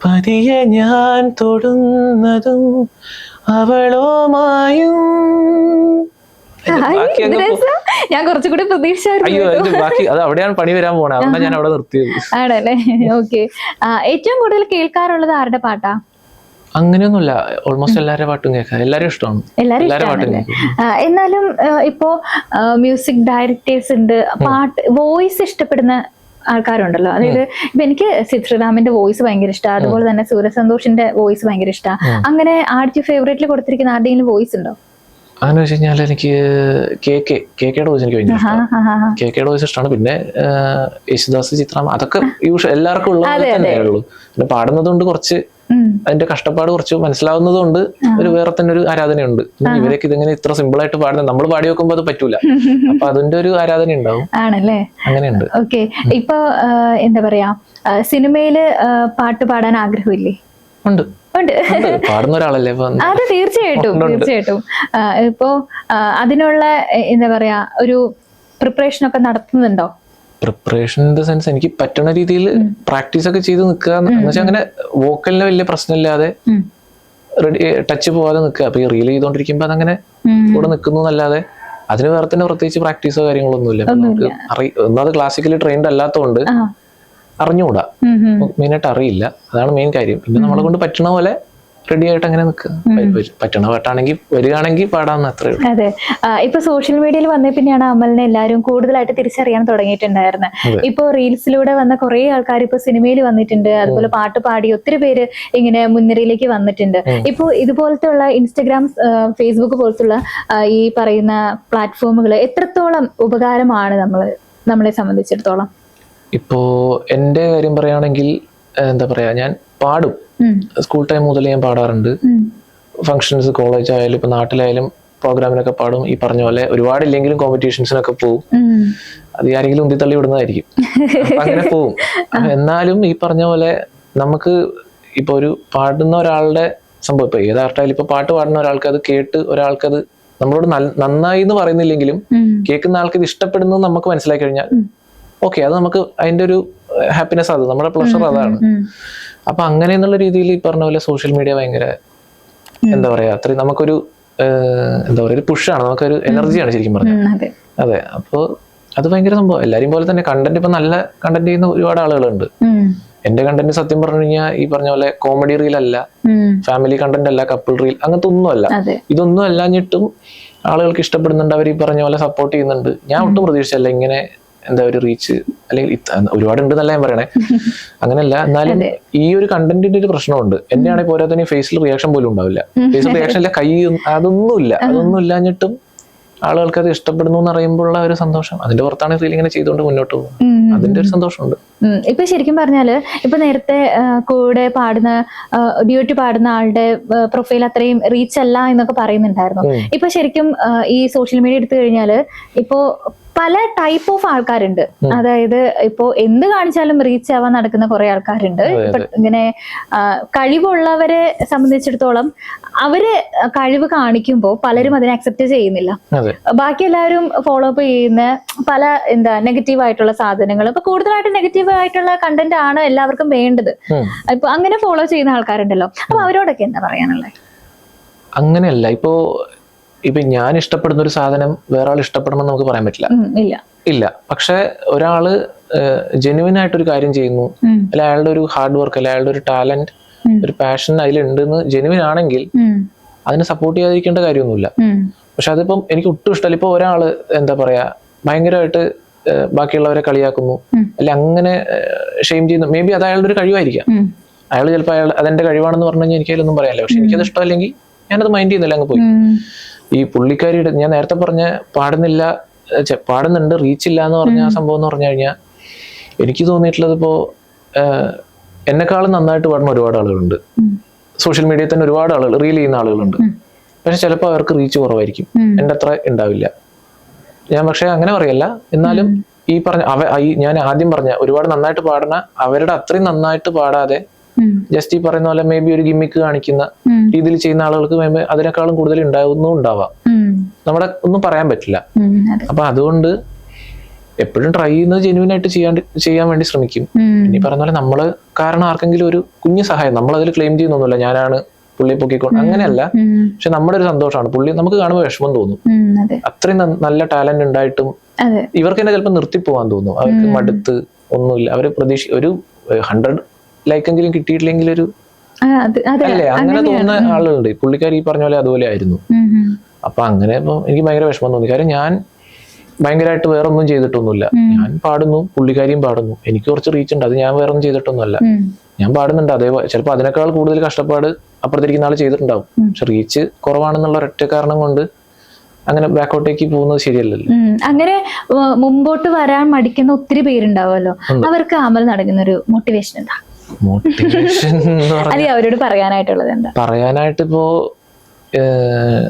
പതിയെ ഞാൻ തൊടുന്നതും അവളോമായും. ഞാൻ കുറച്ചുകൂടി പ്രതീക്ഷിച്ചായിരുന്നു. ബാക്കി അത് അവിടെയാണ് പണി വരാൻ പോണേ, അതുകൊണ്ടാണ് ഞാൻ അവിടെ നിർത്തിയത്. ആണല്ലേ? ഓക്കെ. ഏറ്റവും കൂടുതൽ കേൾക്കാറുള്ളത് ആരുടെ പാട്ടാ? അങ്ങനെയൊന്നുമില്ല, ഓൾമോസ്റ്റ് എല്ലാവരുടെ പാട്ടും കേൾക്കാം, എല്ലാരും ഇഷ്ടമാണ്, എല്ലാവരും പാട്ടും കേൾക്കും. എന്നാലും ഇപ്പോ മ്യൂസിക് ഡയറക്ടേഴ്സ് ഉണ്ട്, പാട്ട് വോയിസ് ഇഷ്ടപ്പെടുന്ന ആൾക്കാരുണ്ടല്ലോ. അതായത് ഇപ്പൊ എനിക്ക് സിഡ് ശ്രീറാമിന്റെ വോയിസ് ഭയങ്കര ഇഷ്ടമാണ്, അതുപോലെ തന്നെ സൂര്യ സന്തോഷിന്റെ വോയിസ് ഭയങ്കര ഇഷ്ടമാണ്. അങ്ങനെ ആദ്യ ഫേവറേറ്റിൽ കൊടുത്തിരിക്കുന്ന ആരുടെയെങ്കിലും വോയിസ് ഉണ്ടോ? അങ്ങനെ വെച്ച് കഴിഞ്ഞാൽ എനിക്ക് കേക്കയുടെ വോയിസ് എനിക്ക് ഭയങ്കര ഇഷ്ടമാണ്. കേക്കയുടെ വോയിസ് ഇഷ്ടമാണ്. പിന്നെ യേശുദാസ്, ചിത്ര, അതൊക്കെ എല്ലാവർക്കും ഉള്ളൂ. പിന്നെ പാടുന്നത് കൊണ്ട് കുറച്ച് അതിന്റെ കഷ്ടപ്പാട് കുറച്ച് മനസ്സിലാവുന്നതുകൊണ്ട് ഒരു വേറെ തന്നെ ഒരു ആരാധനയുണ്ട്. ഇവരൊക്കെ ഇതെങ്ങനെ ഇത്ര സിമ്പിൾ ആയിട്ട് പാടുന്നത്, നമ്മൾ പാടി വെക്കുമ്പോ അത് പറ്റൂല, അപ്പൊ അതിന്റെ ഒരു ആരാധന ഉണ്ടാവും. ആണല്ലേ? അങ്ങനെയുണ്ട്. ഓക്കെ. ഇപ്പൊ എന്താ പറയാ, സിനിമയില് പാട്ട് പാടാൻ ആഗ്രഹമില്ലേ? ഉണ്ട്, പാടുന്ന ഒരാളല്ലേ? അത് തീർച്ചയായിട്ടും. ഇപ്പോ അതിനുള്ള എന്താ പറയാ ഒരു പ്രിപ്പറേഷൻ ഒക്കെ നടത്തുന്നുണ്ടോ? പ്രിപ്പറേഷൻ ഇൻ ദ സെൻസ് എനിക്ക് പറ്റുന്ന രീതിയിൽ പ്രാക്ടീസ് ഒക്കെ ചെയ്ത് നിൽക്കുക എന്ന് വെച്ചാൽ അങ്ങനെ വോക്കലിന് വലിയ പ്രശ്നമില്ലാതെ റെഡി ടച്ച് പോവാതെ നിൽക്കുക. അപ്പൊ ഈ റീൽ ചെയ്തോണ്ടിരിക്കുമ്പോ അതങ്ങനെ കൂടെ നിൽക്കുന്നു എന്നല്ലാതെ അതിന് വേറെ തന്നെ പ്രത്യേകിച്ച് പ്രാക്ടീസോ കാര്യങ്ങളൊന്നുമില്ല. നമുക്ക് ഒന്നാമത് ക്ലാസിക്കലി ട്രെയിൻഡ് അല്ലാത്തതുകൊണ്ട് അറിഞ്ഞുകൂടാ, മെയിനായിട്ട് അറിയില്ല. അതാണ് മെയിൻ കാര്യം. പിന്നെ നമ്മളെ കൊണ്ട് പറ്റണ പോലെ റെഡി ആയിട്ട് അങ്ങനെ നിൽക്കുക. പറ്റണ പാട്ടാണെങ്കിൽ വരികയാണെങ്കിൽ പാടാന്ന് അത്രേ ഉള്ളൂ. അതെ, ഇപ്പൊ സോഷ്യൽ മീഡിയയിൽ വന്നേ പിന്നെയാണ് അമലിനെ എല്ലാവരും കൂടുതലായിട്ട് തിരിച്ചറിയാൻ തുടങ്ങിയിട്ടുണ്ടായിരുന്നത്. ഇപ്പൊ റീൽസിലൂടെ വന്ന കുറെ ആൾക്കാർ ഇപ്പൊ സിനിമയിൽ വന്നിട്ടുണ്ട്, അതുപോലെ പാട്ട് പാടി ഒത്തിരി പേര് ഇങ്ങനെ മുൻനിരയിലേക്ക് വന്നിട്ടുണ്ട്. ഇപ്പൊ ഇതുപോലത്തെ ഉള്ള ഇൻസ്റ്റഗ്രാം, ഫേസ്ബുക്ക് പോലത്തുള്ള ഈ പറയുന്ന പ്ലാറ്റ്ഫോമുകൾ എത്രത്തോളം ഉപകാരമാണ് നമ്മളെ സംബന്ധിച്ചിടത്തോളം? ഇപ്പോ എന്റെ കാര്യം പറയുകയാണെങ്കിൽ എന്താ പറയാ, ഞാൻ പാടും. സ്കൂൾ ടൈം മുതൽ ഞാൻ പാടാറുണ്ട്. ഫംഗ്ഷൻസ്, കോളേജ് ആയാലും ഇപ്പൊ നാട്ടിലായാലും പ്രോഗ്രാമിനൊക്കെ പാടും. ഈ പറഞ്ഞ പോലെ ഒരുപാടില്ലെങ്കിലും കോമ്പറ്റീഷൻസിനൊക്കെ പോവും. അത് ആരെങ്കിലും ഉന്തിത്തള്ളി വിടുന്നതായിരിക്കും, അങ്ങനെ പോവും. എന്നാലും ഈ പറഞ്ഞ പോലെ നമുക്ക് ഇപ്പൊ ഒരു പാടുന്ന ഒരാളുടെ സംഭവം, ഇപ്പൊ ഏത് ആർട്ടായാലും ഇപ്പൊ പാട്ട് പാടുന്ന ഒരാൾക്ക് അത് കേട്ട് ഒരാൾക്കത് നമ്മളോട് നന്നായി എന്ന് പറയുന്നില്ലെങ്കിലും കേൾക്കുന്ന ആൾക്ക് ഇത് ഇഷ്ടപ്പെടുന്നത് നമുക്ക് മനസ്സിലാക്കി കഴിഞ്ഞാൽ ഓക്കെ, അത് നമുക്ക് അതിന്റെ ഒരു ഹാപ്പിനെസ്, അത് നമ്മുടെ പ്ലഷർ അതാണ്. അപ്പൊ അങ്ങനെ എന്നുള്ള രീതിയിൽ ഈ പറഞ്ഞ പോലെ സോഷ്യൽ മീഡിയ ഭയങ്കര എന്താ പറയാ, അത്രയും നമുക്കൊരു എന്താ പറയാ, ഒരു പുഷാണ്, നമുക്കൊരു എനർജിയാണ് ശരിക്കും പറഞ്ഞാൽ. അതെ, അപ്പൊ അത് ഭയങ്കര സംഭവം. എല്ലാരെയും പോലെ തന്നെ കണ്ടന്റ്, ഇപ്പൊ നല്ല കണ്ടന്റ് ചെയ്യുന്ന ഒരുപാട് ആളുകളുണ്ട്. എന്റെ കണ്ടന്റ് സത്യം പറഞ്ഞു കഴിഞ്ഞാൽ ഈ പറഞ്ഞ പോലെ കോമഡി റീൽ അല്ല, ഫാമിലി കണ്ടന്റ് അല്ല, കപ്പിൾ റീൽ, അങ്ങനത്തെ ഒന്നും അല്ല. ഇതൊന്നും അല്ലാഞ്ഞിട്ടും ആളുകൾക്ക് ഇഷ്ടപ്പെടുന്നുണ്ട്, അവർ ഈ പറഞ്ഞ പോലെ സപ്പോർട്ട് ചെയ്യുന്നുണ്ട്. ഞാൻ ഒട്ടും പ്രതീക്ഷിച്ചല്ല ഇങ്ങനെ എന്താ ഒരു റീച്ച്, അല്ലെങ്കിൽ ഒരുപാട് ഉണ്ടെന്നല്ല ഞാൻ പറയണേ, അങ്ങനെയല്ല. എന്നാലും ഈ ഒരു കണ്ടന്റിന്റെ ഒരു പ്രശ്നമുണ്ട്. എന്റെ ആണെങ്കിൽ പോരാ തന്നെ ഫേസിൽ റിയാക്ഷൻ പോലും ഉണ്ടാവില്ല. ഫേസിൽ റിയാക്ഷൻ ഇല്ല, കൈ, അതൊന്നുമില്ല. അതൊന്നും ഇല്ലാഞ്ഞിട്ടും ആളുകൾക്ക് അത് ഇഷ്ടപ്പെടുന്നു എന്ന് അറിയുമ്പോഴുള്ള ഒരു സന്തോഷം, അതിന്റെ പുറത്താണ് ഫീൽ ഇങ്ങനെ ചെയ്തുകൊണ്ട് മുന്നോട്ട് പോകും. അതിന്റെ ഒരു സന്തോഷമുണ്ട്. ഇപ്പൊ ശരിക്കും പറഞ്ഞാല് ഇപ്പൊ നേരത്തെ കൂടെ പാടുന്ന ഡ്യൂട്ടി പാടുന്ന ആളുടെ പ്രൊഫൈൽ അത്രയും റീച്ച് അല്ല എന്നൊക്കെ പറയുന്നുണ്ടായിരുന്നു. ഇപ്പൊ ശരിക്കും ഈ സോഷ്യൽ മീഡിയ എടുത്തു കഴിഞ്ഞാല് ഇപ്പോ പല ടൈപ്പ് ഓഫ് ആൾക്കാരുണ്ട്. അതായത് ഇപ്പോ എന്ത് കാണിച്ചാലും റീച്ച് ആവാൻ നടക്കുന്ന കുറെ ആൾക്കാരുണ്ട്. ഇപ്പൊ ഇങ്ങനെ കഴിവുള്ളവരെ സംബന്ധിച്ചിടത്തോളം അവര് കഴിവ് കാണിക്കുമ്പോൾ പലരും അതിനെ അക്സെപ്റ്റ് ചെയ്യുന്നില്ല. ബാക്കി എല്ലാവരും ഫോളോ അപ്പ് ചെയ്യുന്ന പല നെഗറ്റീവ് ആയിട്ടുള്ള സാധനങ്ങൾ, ഇപ്പൊ കൂടുതലായിട്ട് നെഗറ്റീവ് ആയിട്ടുള്ള കണ്ടന്റ് ആണ് എല്ലാവർക്കും വേണ്ടത്. ഇപ്പൊ അങ്ങനെ ഫോളോ ചെയ്യുന്ന ആൾക്കാരുണ്ടല്ലോ, അപ്പൊ അവരോടൊക്കെ എന്താ പറയാനുള്ളത്? അങ്ങനെയല്ല, ഇപ്പൊ ഞാൻ ഇഷ്ടപ്പെടുന്ന ഒരു സാധനം വേറെ ആൾ ഇഷ്ടപ്പെടണമെന്ന് നമുക്ക് പറയാൻ പറ്റില്ല. ഇല്ല. പക്ഷെ ഒരാള് ജെന്യുവൻ ആയിട്ടൊരു കാര്യം ചെയ്യുന്നു, അല്ല അയാളുടെ ഒരു ഹാർഡ് വർക്ക്, അല്ല അയാളുടെ ഒരു ടാലന്റ്, ഒരു പാഷൻ അതിലുണ്ടെന്ന് ജെന്യുവൻ ആണെങ്കിൽ അതിനെ സപ്പോർട്ട് ചെയ്യാതിരിക്കേണ്ട കാര്യമൊന്നുമില്ല. പക്ഷെ അതിപ്പം എനിക്ക് ഒട്ടും ഇഷ്ടമല്ല. ഇപ്പൊ ഒരാള് എന്താ പറയാ ഭയങ്കരമായിട്ട് ബാക്കിയുള്ളവരെ കളിയാക്കുന്നു, അല്ലെ അങ്ങനെ ഷെയിം ചെയ്യുന്നു. മേ ബി അത് അയാളുടെ ഒരു കഴിവായിരിക്കാം. അയാൾ ചിലപ്പോൾ അതെന്റെ കഴിവാണെന്ന് പറഞ്ഞു കഴിഞ്ഞാൽ എനിക്കതിലൊന്നും പറയാനില്ല. പക്ഷെ എനിക്കത് ഇഷ്ടമല്ലെങ്കിൽ ഞാനത് മൈൻഡ് ചെയ്യുന്നില്ല, അങ്ങ് പോയി. ഈ പുള്ളിക്കാരിയുടെ ഞാൻ നേരത്തെ പറഞ്ഞ പാടുന്നുണ്ട് റീച്ച് ഇല്ല എന്ന് പറഞ്ഞ ആ സംഭവം എന്ന് പറഞ്ഞു കഴിഞ്ഞാൽ എനിക്ക് തോന്നിയിട്ടുള്ളത്, ഇപ്പോ എന്നെക്കാളും നന്നായിട്ട് പാടുന്ന ഒരുപാട് ആളുകളുണ്ട്. സോഷ്യൽ മീഡിയയിൽ തന്നെ ഒരുപാട് ആളുകൾ റീൽ ചെയ്യുന്ന ആളുകളുണ്ട്. പക്ഷെ ചിലപ്പോൾ അവർക്ക് റീച്ച് കുറവായിരിക്കും, എൻ്റെ അത്ര ഉണ്ടാവില്ല. ഞാൻ പക്ഷെ അങ്ങനെ പറയല്ല. എന്നാലും ഈ പറഞ്ഞ ഞാൻ ആദ്യം പറഞ്ഞ ഒരുപാട് നന്നായിട്ട് പാടുന്ന അവരുടെ അത്രയും നന്നായിട്ട് പാടാതെ ജസ്റ്റ് ഈ പറയുന്ന പോലെ മേ ബി ഒരു ഗിമ്മിക്ക് കാണിക്കുന്ന രീതിയിൽ ചെയ്യുന്ന ആളുകൾക്ക് അതിനേക്കാളും കൂടുതൽ ഉണ്ടാവാം. നമ്മുടെ ഒന്നും പറയാൻ പറ്റില്ല. അപ്പൊ അതുകൊണ്ട് എപ്പോഴും ട്രൈ ചെയ്യുന്നത് ജെന്യുവൻ ആയിട്ട് ചെയ്യാൻ വേണ്ടി ശ്രമിക്കും. ഇനി പറഞ്ഞ പോലെ നമ്മള് കാരണം ആർക്കെങ്കിലും ഒരു കുഞ്ഞു സഹായം, നമ്മൾ അതിൽ ക്ലെയിം ചെയ്യുന്നൊന്നുമില്ല ഞാനാണ് പുള്ളിയെ പൊക്കിക്കൊണ്ട്, അങ്ങനെയല്ല. പക്ഷെ നമ്മുടെ ഒരു സന്തോഷമാണ്. പുള്ളി നമുക്ക് കാണുമ്പോൾ വിഷമം തോന്നും. അത്രയും നല്ല ടാലന്റ് ഉണ്ടായിട്ടും ഇവർക്ക് തന്നെ ചിലപ്പോൾ നിർത്തിപ്പോവാൻ തോന്നും. അവർക്ക് മടുത്ത് ഒന്നുമില്ല. അവര് ഒരു 100 ലൈക്കെങ്കിലും കിട്ടിയിട്ടില്ലെങ്കിൽ ഒരു അല്ലേ അങ്ങനെ തോന്നുന്ന ആളുകളുണ്ട്. പുള്ളിക്കാർ ഈ പറഞ്ഞ പോലെ അതുപോലെ ആയിരുന്നു. അപ്പൊ അങ്ങനെ ഇപ്പൊ എനിക്ക് ഭയങ്കര വിഷമം തോന്നി. കാര്യം ഞാൻ ഭയങ്കരമായിട്ട് വേറെ ഒന്നും ചെയ്തിട്ടൊന്നുമില്ല. ഞാൻ പാടുന്നു, പുള്ളിക്കാരിയും പാടുന്നു. എനിക്ക് കുറച്ച് റീച്ച് ഉണ്ട്, അത് ഞാൻ വേറെ ഒന്നും ചെയ്തിട്ടൊന്നുമല്ല. ഞാൻ പാടുന്നുണ്ട്, അതേപോലെ ചിലപ്പോൾ അതിനേക്കാൾ കൂടുതൽ കഷ്ടപ്പാട് അപ്പുറത്തിരിക്കുന്ന ആൾ ചെയ്തിട്ടുണ്ടാവും. പക്ഷെ റീച്ച് കുറവാണെന്നുള്ള ഒരൊറ്റ കാരണം കൊണ്ട് അങ്ങനെ ബാക്കോട്ടേക്ക് പോകുന്നത് ശരിയല്ലല്ലോ. അങ്ങനെ മുമ്പോട്ട് വരാൻ മടിക്കുന്ന ഒത്തിരി പേരുണ്ടാവുമല്ലോ, അവർക്ക് അമൽ നടക്കുന്ന ഒരു മോട്ടിവേഷൻ എന്താ? മോട്ടിവേഷൻ അവരോട് പറയാനായിട്ടുള്ളത് എന്താ? പറയാനായിട്ട് ഇപ്പോ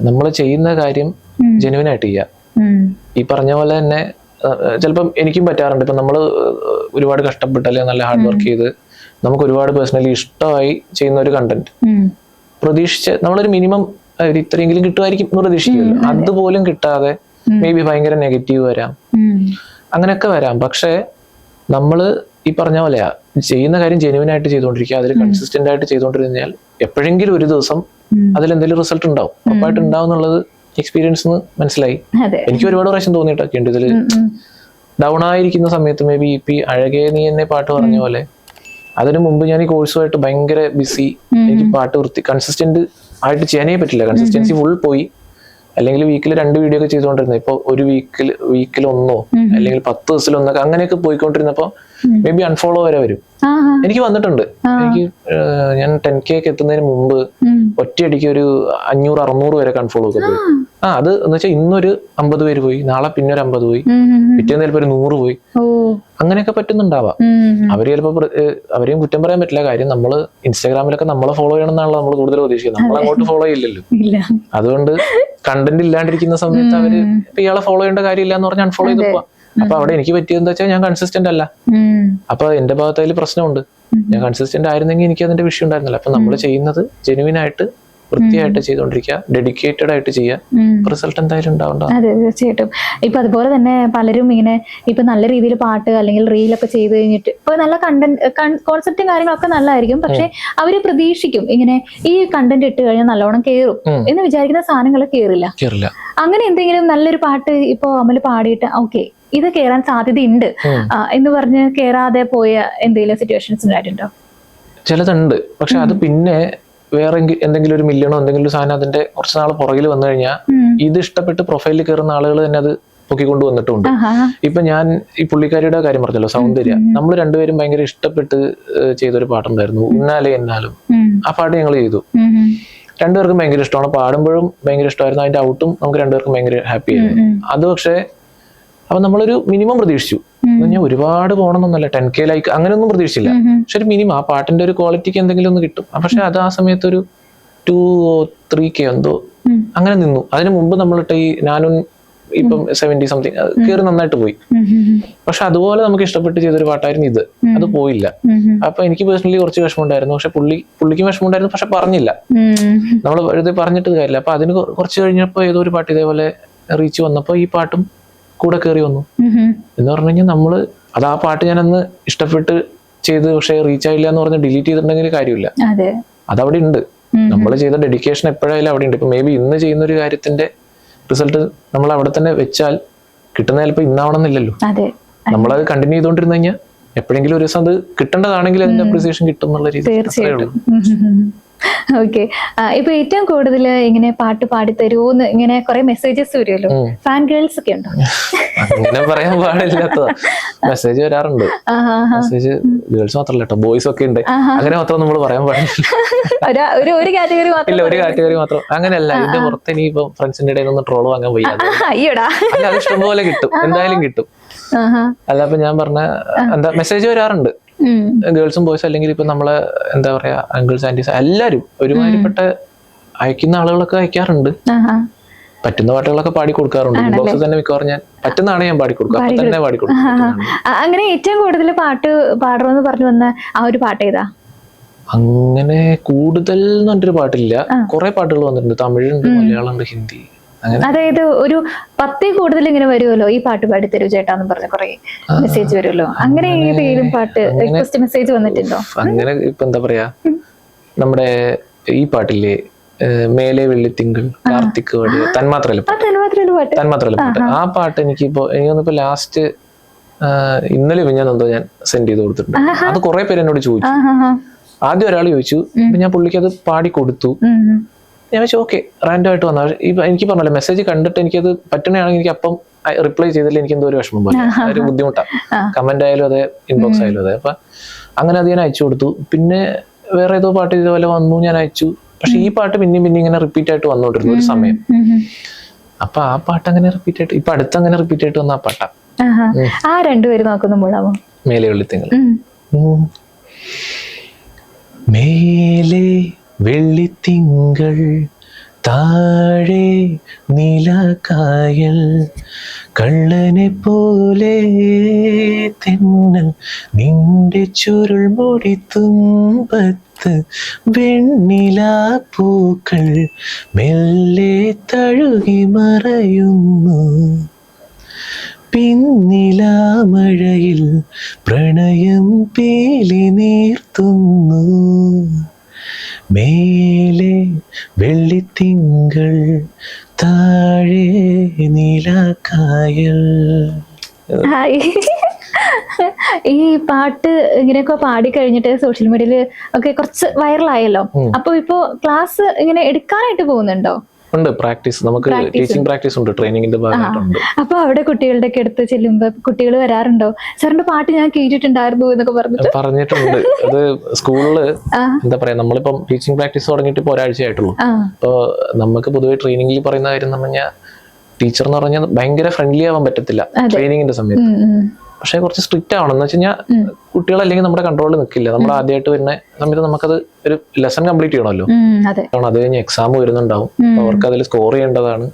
നമ്മൾ ചെയ്യുന്ന കാര്യം ജെന്യുവൻ ആയിട്ട് ചെയ്യുക. ഈ പറഞ്ഞ പോലെ തന്നെ ചിലപ്പം എനിക്കും പറ്റാറുണ്ട്. ഇപ്പൊ നമ്മള് ഒരുപാട് കഷ്ടപ്പെട്ട് അല്ലെങ്കിൽ നല്ല ഹാർഡ് വർക്ക് ചെയ്ത് നമുക്ക് ഒരുപാട് പേഴ്സണലി ഇഷ്ടമായി ചെയ്യുന്ന ഒരു കണ്ടന്റ് പ്രതീക്ഷിച്ച് നമ്മളൊരു മിനിമം ഒരു ഇത്രയെങ്കിലും കിട്ടുമായിരിക്കും എന്ന് പ്രതീക്ഷിക്കുമല്ലോ. അതുപോലും കിട്ടാതെ മേ ബി ഭയങ്കര നെഗറ്റീവ് വരാം, അങ്ങനെയൊക്കെ വരാം. പക്ഷെ നമ്മള് ഈ പറഞ്ഞ പോലെയാ ചെയ്യുന്ന കാര്യം ജെന്യുവൻ ആയിട്ട് ചെയ്തുകൊണ്ടിരിക്കുക, അതിൽ കൺസിസ്റ്റന്റ് ആയിട്ട് ചെയ്തുകൊണ്ടിരുന്നാൽ എപ്പോഴെങ്കിലും ഒരു ദിവസം അതിലെന്തെങ്കിലും റിസൾട്ട് ഉണ്ടാവും, ഉറപ്പായിട്ട് ഉണ്ടാവും എന്നുള്ളത് എക്സ്പീരിയൻസ് മനസ്സിലായി. എനിക്ക് ഒരുപാട് പ്രാവശ്യം തോന്നിയിട്ടൊക്കെ ഉണ്ട് ഇതില് ഡൗൺ ആയിരിക്കുന്ന സമയത്ത് മേ ബി ഇപ്പൊ അഴകേ നീ എന്നെ പാട്ട് പറഞ്ഞ പോലെ അതിനു മുമ്പ് ഞാൻ ഈ കോഴ്സുമായിട്ട് ഭയങ്കര ബിസി. എനിക്ക് പാട്ട് കൺസിസ്റ്റന്റ് ആയിട്ട് ചെയ്യാനേ പറ്റില്ല. കൺസിസ്റ്റൻസി ഫുൾ പോയി. അല്ലെങ്കിൽ വീക്കിൽ 2 വീഡിയോ ഒക്കെ ചെയ്തുകൊണ്ടിരുന്നത് ഇപ്പൊ ഒരു വീക്കിൽ ഒന്നോ അല്ലെങ്കിൽ 10 ദിവസത്തിലൊന്നൊക്കെ അങ്ങനെയൊക്കെ പോയിക്കൊണ്ടിരുന്നപ്പോ മേ ബി അൺഫോളോ വരെ വരും. എനിക്ക് വന്നിട്ടുണ്ട്. എനിക്ക് ഞാൻ 10K ഒക്കെ എത്തുന്നതിന് മുമ്പ് ഒറ്റയടിക്ക് ഒരു 500-600 വരെ അൺഫോളോ ഒക്കെ പോയി. അത് എന്ന് വെച്ചാൽ ഇന്നൊരു 50 പേര് പോയി, നാളെ പിന്നെ ഒരു 50 പോയി, പിറ്റേന്ന് ചിലപ്പോ ഒരു 100 പോയി. അങ്ങനെയൊക്കെ പറ്റുന്നുണ്ടാവാം. അവര് ചിലപ്പോ അവരെയും കുറ്റം പറയാൻ പറ്റില്ല. കാര്യം നമ്മള് ഇൻസ്റ്റാഗ്രാമിലൊക്കെ നമ്മളെ ഫോളോ ചെയ്യണമെന്നാണല്ലോ നമ്മൾ കൂടുതൽ ഉദ്ദേശിക്കുന്നത്. നമ്മൾ അങ്ങോട്ട് ഫോളോ ചെയ്യില്ലല്ലോ. അതുകൊണ്ട് കണ്ടന്റ് ഇല്ലാണ്ടിരിക്കുന്ന സമയത്ത് അവര് ഇപ്പൊ ഇയാളെ ഫോളോ ചെയ്യേണ്ട കാര്യമില്ല എന്ന് പറഞ്ഞ് അൺഫോളോ ചെയ്ത് പോവാ. അപ്പൊ അവിടെ എനിക്ക് പറ്റിയെന്ന് വെച്ചാൽ ഞാൻ കൺസിസ്റ്റന്റ് അല്ല. അപ്പൊ എന്റെ ഭാഗത്ത് അതിൽ പ്രശ്നമുണ്ട്. ഞാൻ കൺസിസ്റ്റന്റ് ആയിരുന്നെങ്കിൽ എനിക്ക് അതിന്റെ വിഷയം ഉണ്ടായിരുന്നില്ല. അപ്പൊ നമ്മൾ ചെയ്യുന്നത് ജെനുവിൻ ആയിട്ട് വൃത്തിയായിട്ട് ചെയ്തോണ്ടിരിക്കുക, ഡെഡിക്കേറ്റഡ് ആയിട്ട് ചെയ്യുക, റിസൾട്ട് എന്തായാലും ഉണ്ടാവണ്ട. അതെ, തീർച്ചയായിട്ടും. ഇപ്പൊ അതുപോലെ തന്നെ പലരും ഇങ്ങനെ ഇപ്പൊ നല്ല രീതിയിൽ പാട്ട് അല്ലെങ്കിൽ റീലൊക്കെ ചെയ്ത് കഴിഞ്ഞിട്ട് ഇപ്പൊ നല്ല കണ്ടന്റ് കോൺസെപ്റ്റും കാര്യങ്ങളൊക്കെ നല്ലതായിരിക്കും. പക്ഷെ അവര് പ്രതീക്ഷിക്കും ഇങ്ങനെ ഈ കണ്ടന്റ് ഇട്ട് കഴിഞ്ഞാൽ നല്ലോണം കേറും എന്ന് വിചാരിക്കുന്ന സാധനങ്ങൾ കേറില്ല. അങ്ങനെ എന്തെങ്കിലും നല്ലൊരു പാട്ട് ഇപ്പൊ അമൽ പാടിയിട്ട് ഓക്കെ ഇത് കേറാൻ സാധ്യതയുണ്ട് എന്ന് പറഞ്ഞ് കേറാതെ പോയ എന്തെങ്കിലും സിറ്റുവേഷൻസ് ഉണ്ടായിട്ടുണ്ടോ? ചിലതുണ്ട്. പക്ഷെ അത് പിന്നെ വേറെ എന്തെങ്കിലും ഒരു മില്യണോ എന്തെങ്കിലും ഒരു സാധനം അതിന്റെ കുറച്ച് നാൾ പുറകിൽ വന്നു കഴിഞ്ഞാൽ ഇത് ഇഷ്ടപ്പെട്ട് പ്രൊഫൈലിൽ കയറുന്ന ആളുകൾ തന്നെ അത് പൊക്കിക്കൊണ്ട് വന്നിട്ടുണ്ട്. ഇപ്പൊ ഞാൻ ഈ പുള്ളിക്കാരിയുടെ കാര്യം പറഞ്ഞല്ലോ, സൗന്ദര്യ. നമ്മൾ രണ്ടുപേരും ഭയങ്കര ഇഷ്ടപ്പെട്ട് ചെയ്തൊരു പാട്ടുണ്ടായിരുന്നു, ഉന്നാലെ എന്നാലും. ആ പാട്ട് ഞങ്ങൾ ചെയ്തു. രണ്ടുപേർക്കും ഭയങ്കര ഇഷ്ടമാണ്. പാടുമ്പോഴും ഭയങ്കര ഇഷ്ടമായിരുന്നു. അതിന്റെ ഔട്ടും നമുക്ക് രണ്ടുപേർക്കും ഭയങ്കര ഹാപ്പി ആയിരുന്നു. അത് പക്ഷേ അപ്പൊ നമ്മളൊരു മിനിമം പ്രതീക്ഷിച്ചു. ഞാൻ ഒരുപാട് പോകണമെന്നല്ല, 10K ലൈക്ക് അങ്ങനെയൊന്നും പ്രതീക്ഷിച്ചില്ല. പക്ഷെ ഒരു മിനിമം ആ പാട്ടിന്റെ ഒരു ക്വാളിറ്റിക്ക് എന്തെങ്കിലും ഒന്ന് കിട്ടും. പക്ഷെ അത് ആ സമയത്ത് ഒരു 2-3K എന്തോ അങ്ങനെ നിന്നു. അതിന് മുമ്പ് നമ്മളിട്ട് ഈ ഞാനും ഇപ്പം 70 സംതിങ് കയറി നന്നായിട്ട് പോയി. പക്ഷെ അതുപോലെ നമുക്ക് ഇഷ്ടപ്പെട്ട് ചെയ്തൊരു പാട്ടായിരുന്നു ഇത്. അത് പോയില്ല. അപ്പൊ എനിക്ക് പേഴ്സണലി കുറച്ച് വിഷമം ഉണ്ടായിരുന്നു. പക്ഷെ പുള്ളിക്കും വിഷമം ഉണ്ടായിരുന്നു. പക്ഷെ പറഞ്ഞില്ല. നമ്മൾ വെറുതെ പറഞ്ഞിട്ട് കാര്യമില്ല. അപ്പൊ അതിന് കുറച്ച് കഴിഞ്ഞപ്പോ ഏതോ ഒരു പാട്ട് ഇതേപോലെ റീച്ച് വന്നപ്പോ ഈ പാട്ടും കൂടെ കയറി വന്നു. എന്ന് പറഞ്ഞു കഴിഞ്ഞാൽ നമ്മള് അത് ആ പാട്ട് ഞാനന്ന് ഇഷ്ടപ്പെട്ട് ചെയ്ത് പക്ഷെ റീച്ച് ആയില്ല എന്ന് പറഞ്ഞ് ഡിലീറ്റ് ചെയ്തിട്ടുണ്ടെങ്കിൽ കാര്യമില്ല. അതവിടെ ഉണ്ട്. നമ്മൾ ചെയ്ത ഡെഡിക്കേഷൻ എപ്പോഴായാലും അവിടെ ഉണ്ട്. ഇപ്പൊ മേ ബി ഇന്ന് ചെയ്യുന്ന ഒരു കാര്യത്തിന്റെ റിസൾട്ട് നമ്മൾ അവിടെ തന്നെ വെച്ചാൽ കിട്ടുന്ന ചിലപ്പോൾ ഇന്നാവണമെന്നില്ലല്ലോ. നമ്മളത് കണ്ടിന്യൂ ചെയ്തോണ്ടിരുന്നു കഴിഞ്ഞാൽ എപ്പോഴെങ്കിലും ഒരു ദിവസം അത് കിട്ടേണ്ടതാണെങ്കിൽ അതിന്റെ അപ്രീസിയേഷൻ കിട്ടും എന്നുള്ള രീതിയിൽ. ഓക്കെ. ഇപ്പൊ ഏറ്റവും കൂടുതൽ ഇങ്ങനെ പാട്ട് പാടി തരുമോന്ന് ഇങ്ങനെ കുറെ മെസ്സേജസ് വരുമല്ലോ, ഫാൻ ഗേൾസ് ഒക്കെ ഉണ്ടോ? അങ്ങനെ പറയാൻ പാടില്ലാത്ത മെസ്സേജ് വരാറുണ്ട്. മെസ്സേജ് ഗേൾസ് മാത്രമല്ല കേട്ടോ, ബോയ്സ് ഒക്കെ ഉണ്ട്. അങ്ങനെ മാത്രം നമ്മൾ പറയാൻ പാടില്ല. ഒരു കാറ്റഗറി മാത്രം, ഒരു കാറ്റഗറി മാത്രം. അങ്ങനെയല്ല, ഇതിന്റെ പുറത്ത് ഇനി ഇപ്പൊ ഫ്രണ്ട്സിന്റെ ഇടയിൽ നിന്ന് ട്രോൾ വാങ്ങാൻ വയ്യാതെ. അത് ഇഷ്ടംപോലെ കിട്ടും, എന്തായാലും കിട്ടും. അല്ല അപ്പൊ ഞാൻ പറഞ്ഞ എന്താ മെസ്സേജ് വരാറുണ്ട്. ഗേൾസും ബോയ്സും അല്ലെങ്കിൽ ഇപ്പൊ നമ്മളെ എന്താ പറയാ അങ്കിൾസ് ആന്റീസ് എല്ലാരും ഒരുമാതിരിപ്പെട്ട അയക്കുന്ന ആളുകളൊക്കെ അയക്കാറുണ്ട്. പറ്റുന്ന പാട്ടുകളൊക്കെ പാടി കൊടുക്കാറുണ്ട്. ഇൻബോക്സിൽ തന്നെ മിക്കവാറും ഞാൻ പറ്റുന്നതാണ് ഞാൻ പാടി കൊടുക്കും. അപ്പൊ തന്നെ പാടി കൊടുക്കും. അങ്ങനെ ഏറ്റവും കൂടുതൽ പാട്ട് പാടണമെന്ന് പറഞ്ഞു വന്ന ആ ഒരു പാട്ട് ഏതാ? അങ്ങനെ കൂടുതൽ എന്ന് പറഞ്ഞൊരു പാട്ടില്ല. കുറെ പാട്ടുകൾ വന്നിട്ടുണ്ട്. തമിഴുണ്ട്, മലയാളം ഉണ്ട്, ഹിന്ദി. അതായത് ഒരു 10 കൂടുതൽ ഇങ്ങനെ വരുമല്ലോ, ഈ പാട്ട് പാടി തരൂ ചേട്ടാന്ന് പറഞ്ഞ കുറെ മെസ്സേജ് വരുമല്ലോ. അങ്ങനെ ഏതെങ്കിലും പാട്ട് റിക്വസ്റ്റ് മെസ്സേജ് വന്നിട്ടുണ്ടോ? അങ്ങനെ ഇപ്പൊ എന്താ പറയാ, നമ്മുടെ ഈ പാട്ടില്ലേ മേലെ വെള്ളിത്തിങ്കൾ, കാർത്തിക് പാടിയ തന്മാത്രയിലെ പാട്ട്. ആ പാട്ട് എനിക്കിപ്പോ എനിക്കൊന്നിപ്പോ ലാസ്റ്റ് ഇന്നലെ എന്തോ ഞാൻ സെൻഡ് ചെയ്ത് കൊടുത്തിട്ടുണ്ട്. അത് കുറെ പേര് എന്നോട് ചോദിച്ചു. ആദ്യം ഒരാൾ ചോദിച്ചു, ഞാൻ പുള്ളിക്ക് അത് പാടി കൊടുത്തു. ഞാൻ വെച്ചാൽ ഓക്കെ റാൻഡം ആയിട്ട് വന്നാൽ എനിക്ക് പറഞ്ഞല്ലോ, മെസ്സേജ് കണ്ടിട്ട് എനിക്കത് പറ്റണയാണെങ്കിൽ എനിക്ക് അപ്പം റിപ്ലൈ ചെയ്തില്ല എനിക്ക് എന്തോ ഒരു വിഷമം പോലെ, ഒരു ബുദ്ധിമുട്ടാണ്. കമന്റ് ആയാലും അതെ, ഇൻബോക്സ് ആയാലും അതെ. അപ്പൊ അങ്ങനെ അത് ഞാൻ അയച്ചു കൊടുത്തു. പിന്നെ വേറെ ഏതോ പാട്ട് ഇതുപോലെ വന്നു, ഞാൻ അയച്ചു. പക്ഷെ ഈ പാട്ട് പിന്നെയും ഇങ്ങനെ റിപ്പീറ്റ് ആയിട്ട് വന്നോണ്ടിരുന്നു ഒരു സമയം. അപ്പൊ ആ പാട്ട് അങ്ങനെ റിപ്പീറ്റ് ആയിട്ട് ഇപ്പൊ അടുത്തങ്ങനെ റിപ്പീറ്റ് ആയിട്ട് വന്ന ആ പാട്ടാ. ആ രണ്ടുപേരും നോക്കുന്നുമ്പോഴാവോ മേലെ വെള്ളിത്തിങ്കൾ. മേലെ വെള്ളിത്തിങ്കൾ താഴെ നീലക്കായൽ, കള്ളനെ പോലെ തെന്നൽ നിന്റെ ചുരുൾ മുടി തുമ്പത്ത്, വെണ്ണിലാ പൂക്കൾ മെല്ലെ തഴുകി മറയുന്നു, പിന്നിലാ മഴയിൽ പ്രണയം പീലി നീർത്തുന്നു, മേലെ വെള്ളിത്തിങ്കൾ താഴെ നീലക്കായൽ. ഹായ്. ഈ പാട്ട് ഇങ്ങനെയൊക്കെ പാടി കഴിഞ്ഞിട്ട് സോഷ്യൽ മീഡിയയില് ഒക്കെ കുറച്ച് വൈറലായല്ലോ. അപ്പൊ ഇപ്പോ ക്ലാസ് ഇങ്ങനെ എടുക്കാനായിട്ട് പോകുന്നുണ്ടോ? ഉണ്ട്, പ്രാക്ടീസ്. നമുക്ക് ടീച്ചിങ് പ്രാക്ടീസ് ഉണ്ട്, ട്രെയിനിങ്ങിന്റെ ഭാഗമായിട്ടുണ്ട്. അപ്പൊ അവിടെ കുട്ടികളുടെ ഒക്കെ അടുത്ത് ചെല്ലുമ്പോ കുട്ടികൾ വരാറുണ്ടോ, സാറിന്റെ പാട്ട് ഞാൻ കേട്ടിട്ടുണ്ടായിരുന്നു എന്നൊക്കെ പറഞ്ഞിട്ടുണ്ട്? അത് സ്കൂളില് എന്താ പറയാ, നമ്മളിപ്പം ടീച്ചിങ് പ്രാക്ടീസ് തുടങ്ങിയിട്ട് ഇപ്പൊ ഒരാഴ്ചയായിട്ടുള്ളൂ. അപ്പൊ നമുക്ക് പൊതുവെ ട്രെയിനിങ്ങിൽ പറയുന്ന കാര്യം എന്ന് പറഞ്ഞാൽ, ടീച്ചർ എന്ന് പറഞ്ഞാൽ ഭയങ്കര ഫ്രണ്ട്ലി ആവാൻ പറ്റത്തില്ല ട്രെയിനിങ്ങിന്റെ സമയത്ത്. പക്ഷെ കുറച്ച് സ്ട്രിക്റ്റ് ആവണം. എന്ന് വെച്ച് കഴിഞ്ഞാൽ കുട്ടികളല്ലെങ്കിൽ നമ്മുടെ കൺട്രോളിൽ നിൽക്കില്ല. നമ്മൾ ആദ്യമായിട്ട് വരുന്ന സമയത്ത് നമുക്കത് ഒരു ലെസൺ കംപ്ലീറ്റ് ചെയ്യണമല്ലോ. അത് കഴിഞ്ഞ് എക്സാം വരുന്നുണ്ടാവും, അവർക്ക് അതിൽ സ്കോർ ചെയ്യേണ്ടതാണ്.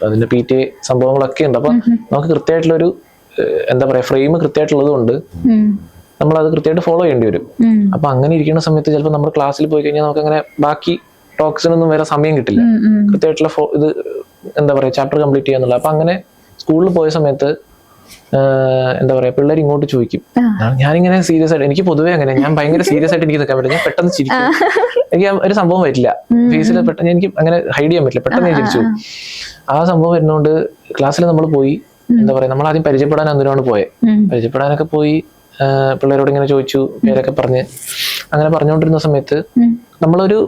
അതിന്റെ PTA സംഭവങ്ങളൊക്കെ ഉണ്ട്. അപ്പൊ നമുക്ക് കൃത്യമായിട്ടുള്ളൊരു എന്താ പറയാ ഫ്രെയിം കൃത്യമായിട്ടുള്ളത് കൊണ്ട് നമ്മൾ അത് കൃത്യമായിട്ട് ഫോളോ ചെയ്യേണ്ടി വരും. അപ്പൊ അങ്ങനെ ഇരിക്കുന്ന സമയത്ത് ചിലപ്പോൾ നമ്മൾ ക്ലാസ്സിൽ പോയി കഴിഞ്ഞാൽ നമുക്ക് അങ്ങനെ ബാക്കി ടോക്സിനൊന്നും വേറെ സമയം കിട്ടില്ല. കൃത്യമായിട്ടുള്ള ഇത് എന്താ പറയാ ചാപ്റ്റർ കംപ്ലീറ്റ് ചെയ്യാന്നുള്ളത്. അപ്പൊ അങ്ങനെ സ്കൂളിൽ പോയ സമയത്ത് എന്താ പറയാ പിള്ളേർ ഇങ്ങോട്ട് ചോദിക്കും. ഞാനിങ്ങനെ സീരിയസ് ആയിട്ട്, എനിക്ക് പൊതുവേ അങ്ങനെ, ഞാൻ ഭയങ്കര സീരിയസ് ആയിട്ട് എനിക്ക് നിൽക്കാൻ പറ്റില്ല. ഞാൻ പെട്ടെന്ന് ചിരിക്കും. എനിക്ക് ഒരു സംഭവം പറ്റില്ല ഫേസിൽ, പെട്ടെന്ന് എനിക്ക് അങ്ങനെ ഹൈഡ് ചെയ്യാൻ പറ്റില്ല. പെട്ടെന്ന് ഞാൻ ചിരിച്ചു. ആ സംഭവം വരുന്നോണ്ട് ക്ലാസ്സിൽ നമ്മൾ പോയി എന്താ പറയാ, നമ്മൾ ആദ്യം പരിചയപ്പെടാൻ എന്തിനാണ് പോയത്. പരിചയപ്പെടാനൊക്കെ പോയി പിള്ളേരോട് ഇങ്ങനെ ചോദിച്ചു, പേരൊക്കെ പറഞ്ഞ് അങ്ങനെ പറഞ്ഞുകൊണ്ടിരുന്ന സമയത്ത് നമ്മളൊരു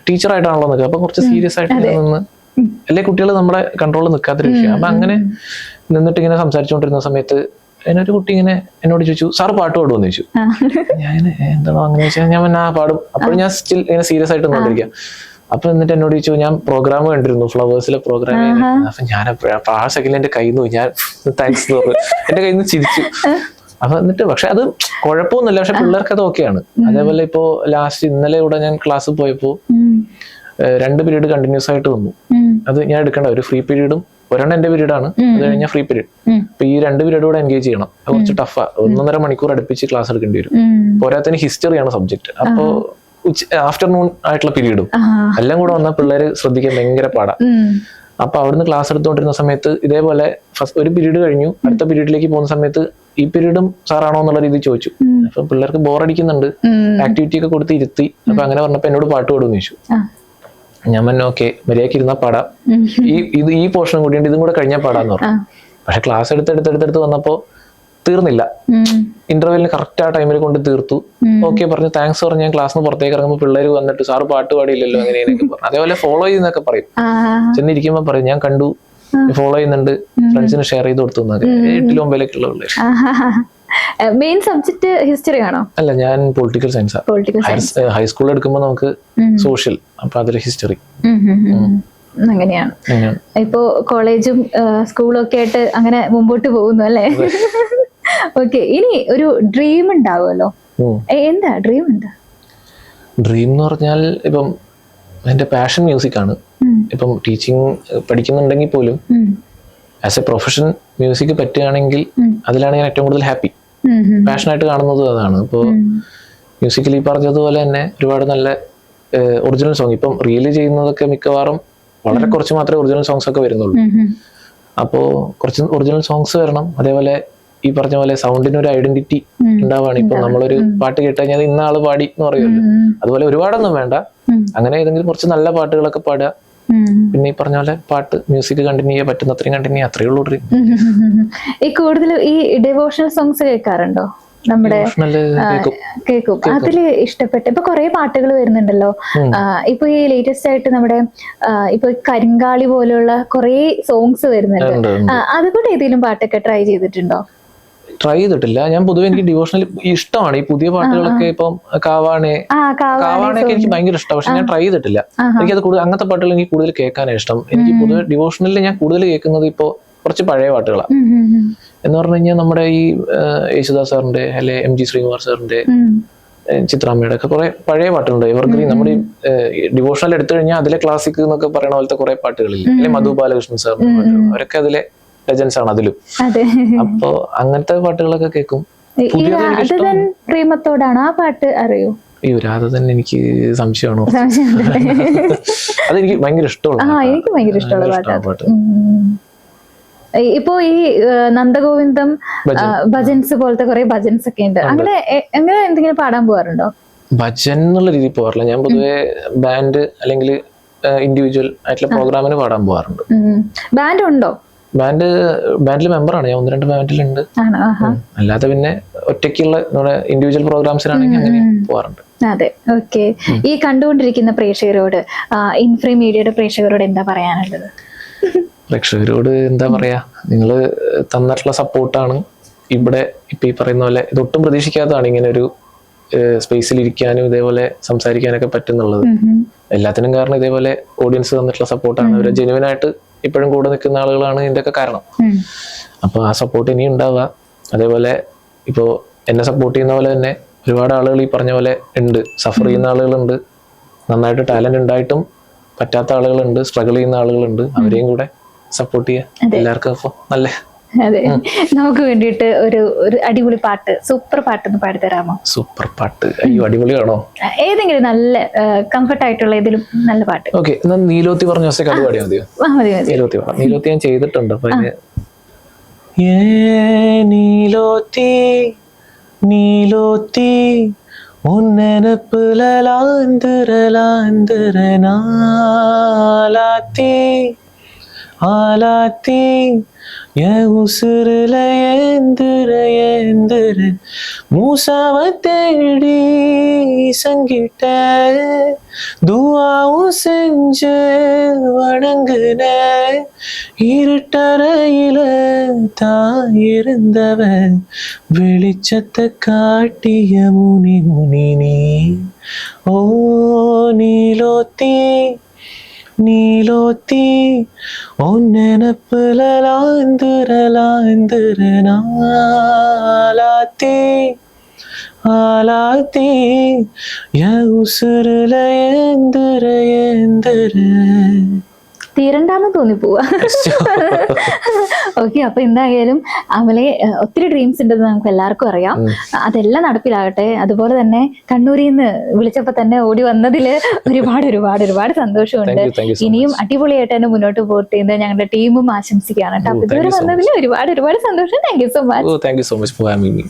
ടീച്ചറായിട്ടാണല്ലോ നിൽക്കുക. അപ്പൊ കുറച്ച് സീരിയസ് ആയിട്ട് നിന്ന് അല്ലെ കുട്ടികൾ നമ്മുടെ കൺട്രോളിൽ നിൽക്കാത്തൊരു വിഷയം. അപ്പൊ അങ്ങനെ നിന്നിട്ട് ഇങ്ങനെ സംസാരിച്ചുകൊണ്ടിരുന്ന സമയത്ത് എന്നൊരു കുട്ടി ഇങ്ങനെ എന്നോട് ചോദിച്ചു, സാറ് പാട്ട് പാടുമെന്ന് ചോദിച്ചു. ഞാൻ എന്താണോ അങ്ങനെ ചോദിച്ചാൽ ഞാൻ പാടും. അപ്പോഴും ഞാൻ സ്റ്റിൽ ഇങ്ങനെ സീരിയസ് ആയിട്ട് നിന്നോണ്ടിരിക്കുക. അപ്പൊ എന്നിട്ട് എന്നോട് ചോദിച്ചു, ഞാൻ പ്രോഗ്രാം കണ്ടിരുന്നു, ഫ്ലവേഴ്സിലെ പ്രോഗ്രാം. അപ്പൊ ഞാൻ ആ സെക്കൻഡ് എന്റെ കയ്യിൽ നിന്ന് ഞാൻ താങ്ക്സ് പറഞ്ഞു, എന്റെ കയ്യിൽ നിന്ന് ചിരിച്ചു. അപ്പൊ എന്നിട്ട് പക്ഷെ അത് കുഴപ്പമൊന്നുമില്ല. പക്ഷെ പിള്ളേർക്ക് അത് ഓക്കെയാണ്. അതേപോലെ ഇപ്പോ ലാസ്റ്റ് ഇന്നലെ ഇവിടെ ഞാൻ ക്ലാസ്സിൽ പോയപ്പോ 2 പീരീഡ് കണ്ടിന്യൂസ് ആയിട്ട് വന്നു. അത് ഞാൻ എടുക്കേണ്ട ഒരു ഫ്രീ പീരീഡും ഒരെണ്ണം എന്റെ പീരീഡാണ്, അത് കഴിഞ്ഞാൽ ഫ്രീ പീരീഡ്. അപ്പൊ ഈ 2 പീരീഡ് കൂടെ എൻഗേജ് ചെയ്യണം. അത് കുറച്ച് ടഫാ. 1.5 മണിക്കൂർ അടുപ്പിച്ച് ക്ലാസ് എടുക്കേണ്ടി വരും. പോരാത്തതിന് ഹിസ്റ്ററിയാണ് സബ്ജക്ട്. അപ്പോ ആഫ്റ്റർനൂൺ ആയിട്ടുള്ള പീരീഡും എല്ലാം കൂടെ വന്നാൽ പിള്ളേര് ശ്രദ്ധിക്കാൻ ഭയങ്കര പാടാ. അപ്പൊ അവിടുന്ന് ക്ലാസ് എടുത്തുകൊണ്ടിരുന്ന സമയത്ത് ഇതേപോലെ ഫസ്റ്റ് ഒരു പീരീഡ് കഴിഞ്ഞു, അടുത്ത പീരീഡിലേക്ക് പോകുന്ന സമയത്ത് ഈ പീരീഡും സാറാണോ എന്നുള്ള രീതിയിൽ ചോദിച്ചു. അപ്പൊ പിള്ളേർക്ക് ബോറടിക്കുന്നുണ്ട്, ആക്ടിവിറ്റി ഒക്കെ കൊടുത്ത് ഇരുത്തി. അപ്പൊ അങ്ങനെ പറഞ്ഞപ്പോ എന്നോട് പാട്ട് പാടുമെന്ന് ചോദിച്ചു. ഞാൻ പറഞ്ഞു ഓക്കെ, മര്യാദക്ക് ഇരുന്നാ പാടാം, ഈ പോർഷനും കൂടിയുണ്ട്, ഇതും കൂടെ കഴിഞ്ഞാൽ പാടാന്ന് പറഞ്ഞു. പക്ഷെ ക്ലാസ് എടുത്തെടുത്ത് വന്നപ്പോ തീർന്നില്ല. ഇന്റർവെല്ലിന് കറക്റ്റ് ആ ടൈമിൽ കൊണ്ട് തീർത്തു. ഓക്കെ പറഞ്ഞു, താങ്ക്സ് പറഞ്ഞു. ഞാൻ ക്ലാസ്സിന് പുറത്തേക്ക് ഇറങ്ങുമ്പോൾ പിള്ളേർ വന്നിട്ട് സാറ് പാട്ട് പാടിയില്ലല്ലോ അങ്ങനെയൊക്കെ പറഞ്ഞു. അതേപോലെ ഫോളോ ചെയ്യുന്നൊക്കെ പറയും. ചെന്നിരിക്കുമ്പോ പറയും ഞാൻ കണ്ടു, ഫോളോ ചെയ്യുന്നുണ്ട്, ഫ്രണ്ട്സിന് ഷെയർ ചെയ്ത് കൊടുത്തു. 8ലും 9ലൊക്കെ ഉള്ള പിള്ളേർ. മെയിൻ സബ്ജക്ട് ഹിസ്റ്ററി ആണോ? അല്ല, ഞാൻ പൊളിറ്റിക്കൽ സയൻസാ. ഹൈസ്കൂളിൽ എടുക്കുമ്പോൾ നമുക്ക് സോഷ്യൽ, അപ്പൊ അതിൽ ഹിസ്റ്ററി. അങ്ങനെയാണ്. ഇപ്പോ കോളേജും സ്കൂളും ഒക്കെ ആയിട്ട് അങ്ങനെ മുമ്പോട്ട് പോകുന്നു അല്ലേ? ഓക്കെ, ഇനി ഒരു ഡ്രീം ഉണ്ടാവുമല്ലോ. എന്താ ഡ്രീം? എന്താ ഡ്രീം എന്ന് പറഞ്ഞാൽ ഇപ്പം എന്റെ പാഷൻ മ്യൂസിക് ആണ്. ഇപ്പം ടീച്ചിങ് പഠിക്കുന്നുണ്ടെങ്കിൽ പോലും ആസ് എ പ്രൊഫഷൻ മ്യൂസിക് പറ്റുകയാണെങ്കിൽ അതിലാണ് ഞാൻ ഏറ്റവും കൂടുതൽ ഹാപ്പി. പാഷനായിട്ട് കാണുന്നത് അതാണ്. ഇപ്പോൾ മ്യൂസിക്കലി പറഞ്ഞതുപോലെ തന്നെ ഒരുപാട് നല്ല ഒറിജിനൽ സോങ്, ഇപ്പം റീല് ചെയ്യുന്നതൊക്കെ മിക്കവാറും വളരെ കുറച്ച് മാത്രമേ ഒറിജിനൽ സോങ്സ് ഒക്കെ വരുന്നുള്ളൂ. അപ്പോൾ കുറച്ച് ഒറിജിനൽ സോങ്സ് വരണം. അതേപോലെ ഈ പറഞ്ഞ പോലെ സൗണ്ടിന് ഒരു ഐഡന്റിറ്റി ഉണ്ടാവുകയാണ്. ഇപ്പൊ നമ്മളൊരു പാട്ട് കേട്ട് കഴിഞ്ഞാൽ ഇന്ന ആള് പാടി എന്ന് പറയുമല്ലോ, അതുപോലെ ഒരുപാടൊന്നും വേണ്ട. അങ്ങനെ ഏതെങ്കിലും കുറച്ച് നല്ല പാട്ടുകളൊക്കെ പാടുക. പിന്നെ ഈ പറഞ്ഞ പോലെ പാട്ട് മ്യൂസിക് കണ്ടിന്യൂ ചെയ്യാൻ പറ്റുന്ന അത്രയും കണ്ടിന്യൂ, അത്രയേ ഉള്ളൂ ഡ്രീം. ഈ കൂടുതൽ ഈ ഡിവോഷണൽ സോങ്സ് കേൾക്കാറുണ്ടോ? നമ്മുടെ കേൾക്കും. അതില് ഇഷ്ടപ്പെട്ട ഇപ്പൊ കുറെ പാട്ടുകൾ വരുന്നുണ്ടല്ലോ. ഇപ്പൊ ഈ ലേറ്റസ്റ്റ് ആയിട്ട് നമ്മുടെ ഇപ്പൊ കരിങ്കാളി പോലുള്ള കുറെ സോങ്സ് വരുന്നുണ്ട്. അതുകൊണ്ട് ഏതെങ്കിലും പാട്ടൊക്കെ ട്രൈ ചെയ്തിട്ടുണ്ടോ? ട്രൈ ചെയ്തിട്ടില്ല. ഞാൻ പൊതുവെ എനിക്ക് ഡിവോഷണൽ ഇഷ്ടമാണ്. ഈ പുതിയ പാട്ടുകളൊക്കെ ഇപ്പം കാവാണയൊക്കെ എനിക്ക് ഭയങ്കര ഇഷ്ടമാണ്. പക്ഷെ ഞാൻ ട്രൈ ചെയ്തിട്ടില്ല. എനിക്കത് കൂടുതൽ അങ്ങനത്തെ പാട്ടുകൾ എനിക്ക് കൂടുതൽ കേൾക്കാനാണ് ഇഷ്ടം. എനിക്ക് പൊതുവെ ഡിവോഷണലിൽ ഞാൻ കൂടുതൽ കേൾക്കുന്നത് ഇപ്പോ കുറച്ച് പഴയ പാട്ടുകളാണ്. എന്ന് പറഞ്ഞു കഴിഞ്ഞാൽ നമ്മുടെ ഈ യേശുദാസ് സാറിന്റെ അല്ലെ MG ശ്രീകുമാർ സാറിന്റെ, ചിത്രാമ്മയുടെ ഒക്കെ കുറെ പഴയ പാട്ടുകളുണ്ട്. എവർഗ്രീൻ. നമ്മുടെ ഈ ഡിവോഷണൽ എടുത്തു കഴിഞ്ഞാൽ അതിലെ ക്ലാസിക് എന്നൊക്കെ പറയുന്ന പോലത്തെ കുറെ പാട്ടുകളില്ല, അല്ലെ മധു ബാലകൃഷ്ണൻ സാറിന്റെ പാട്ടുകൾ, അവരൊക്കെ അതിലെ ലെജൻസ് ആണ് അതിലും. അപ്പൊ അങ്ങനത്തെ പാട്ടുകളൊക്കെ കേൾക്കും. പ്രേമത്തോടാണ് ആ പാട്ട് അറിയോ? അയ്യോ, രാധ തന്നെ എനിക്ക് സംശയമാണോ? അതെനിക്ക് ഭയങ്കര ഇഷ്ടമുള്ള എനിക്ക് ഭയങ്കര ഇഷ്ടമുള്ള പാട്ട്. ഇപ്പോ ഈ നന്ദഗോവിന്ദം ഭജൻസ് പോലത്തെ കുറെ ഭജൻസ് ഒക്കെ ഉണ്ട്. അങ്ങനെ എന്തെങ്കിലും പാടാൻ പോകാറുണ്ടോ? ഭജൻ എന്നുള്ള രീതിയിൽ പോകാറില്ല. ഞാൻ പൊതുവെ ബാൻഡ് അല്ലെങ്കിൽ ഇൻഡിവിജ്വൽ ആയിട്ടുള്ള പ്രോഗ്രാമിന് പാടാൻ പോകാറുണ്ട്. ബാൻഡ് ഉണ്ടോ? ബാൻഡിൽ മെമ്പറാണ് ഞാൻ. 1-2 ബാൻഡിലുണ്ട്. ആണോ? ആഹാ. അല്ലാതെ പിന്നെ ഒറ്റയ്ക്കുള്ള നമ്മുടെ ഇൻഡിവിജ്വൽ പ്രോഗ്രാംസിനാണെങ്കിൽ അങ്ങനെ പോവാറുണ്ട്. അതെ, ഓക്കെ. ഈ കണ്ടുകൊണ്ടിരിക്കുന്ന പ്രേക്ഷകരോട്, ഇൻഫ്രീ മീഡിയയുടെ പ്രേക്ഷകരോട് എന്താ പറയാനുള്ളത്? പ്രേക്ഷകരോട് എന്താ പറയാ, നിങ്ങള് തന്നിട്ടുള്ള സപ്പോർട്ടാണ് ഇവിടെ ഇപ്പൊ ഈ പറയുന്ന പോലെ ഇതൊട്ടും പ്രതീക്ഷിക്കാത്തതാണ് ഇങ്ങനെ ഒരു സ്പേസിൽ ഇരിക്കാനും ഇതേപോലെ സംസാരിക്കാനൊക്കെ പറ്റുന്നുള്ളത്. എല്ലാത്തിനും കാരണം ഇതേപോലെ ഓഡിയൻസ് തന്നിട്ടുള്ള സപ്പോർട്ടാണ്. അവരെ ജെന്യുവനായിട്ട് ഇപ്പോഴും കൂടെ നിൽക്കുന്ന ആളുകളാണ് ഇതിന്റെ ഒക്കെ കാരണം. അപ്പൊ ആ സപ്പോർട്ട് ഇനി ഉണ്ടാവുക. അതേപോലെ ഇപ്പോ എന്നെ സപ്പോർട്ട് ചെയ്യുന്ന പോലെ തന്നെ ഒരുപാട് ആളുകൾ ഈ പറഞ്ഞ പോലെ ഉണ്ട്. സഫർ ചെയ്യുന്ന ആളുകളുണ്ട്, നന്നായിട്ട് ടാലന്റ് ഉണ്ടായിട്ടും പറ്റാത്ത ആളുകളുണ്ട്, സ്ട്രഗിൾ ചെയ്യുന്ന ആളുകളുണ്ട്. അവരെയും കൂടെ സപ്പോർട്ട് ചെയ്യുക എല്ലാവർക്കും. അപ്പൊ നല്ല അതെ, നമുക്ക് വേണ്ടിയിട്ട് ഒരു അടിപൊളി പാട്ട്, സൂപ്പർ പാട്ട് ഒന്ന് പാടിത്തരാമോ? സൂപ്പർ പാട്ട്? അയ്യോ, അടിപൊളിയാണോ? ഏതെങ്കിലും നല്ല കംഫർട്ട് ആയിട്ടുള്ള ഏതെങ്കിലും നല്ല പാട്ട്. ഓക്കെ, എന്നാ നീലോത്തി പറഞ്ഞ ദിവസം അത് പാടിയാൽ മതിയോ? നീലോത്തി പാടാം. നീലോത്തി ഞാൻ ചെയ്തിട്ടുണ്ട്. അപ്പൊ നീലോത്തി നീലോത്തി ഉന്നനപ്പുലാന്തരലാന്തരനാലാത്തി ஆலாத்தி என் உசுருல ஏந்திர ஏந்திர மூசாவ தேடி சங்கிட்ட துவாவும் செஞ்சு வணங்குன இருட்டறையில தான் இருந்தவன் வெளிச்சத்தை காட்டிய முனி முனி நீ. ஓ நீலோத்தி நீலோத்தி ஒன்னெனப்புலாந்திரலாந்திரனாலாத்தி ஆலாத்தி என் உசுருல ஏந்திர ஏந்திர. തീരണ്ടാന്ന് തോന്നിപ്പോവാ. ഓക്കെ, അപ്പൊ എന്തായാലും അമലെ ഒത്തിരി ഡ്രീംസ് ഉണ്ടെന്ന് നമുക്ക് എല്ലാവർക്കും അറിയാം. അതെല്ലാം നടപ്പിലാകട്ടെ. അതുപോലെ തന്നെ കണ്ണൂരിൽ നിന്ന് വിളിച്ചപ്പോ തന്നെ ഓടി വന്നതില് ഒരുപാട് ഒരുപാട് ഒരുപാട് സന്തോഷമുണ്ട്. ഇനിയും അടിപൊളിയായിട്ട് തന്നെ മുന്നോട്ട് പോട്ടെ എന്ന് ഞങ്ങളുടെ ടീമും ആശംസിക്കുകയാണ് കേട്ടോ. അപ്പൊ ഇതുവരെ വന്നതിൽ ഒരുപാട് ഒരുപാട് സന്തോഷം. Thank you so much. Thank you so much for having me.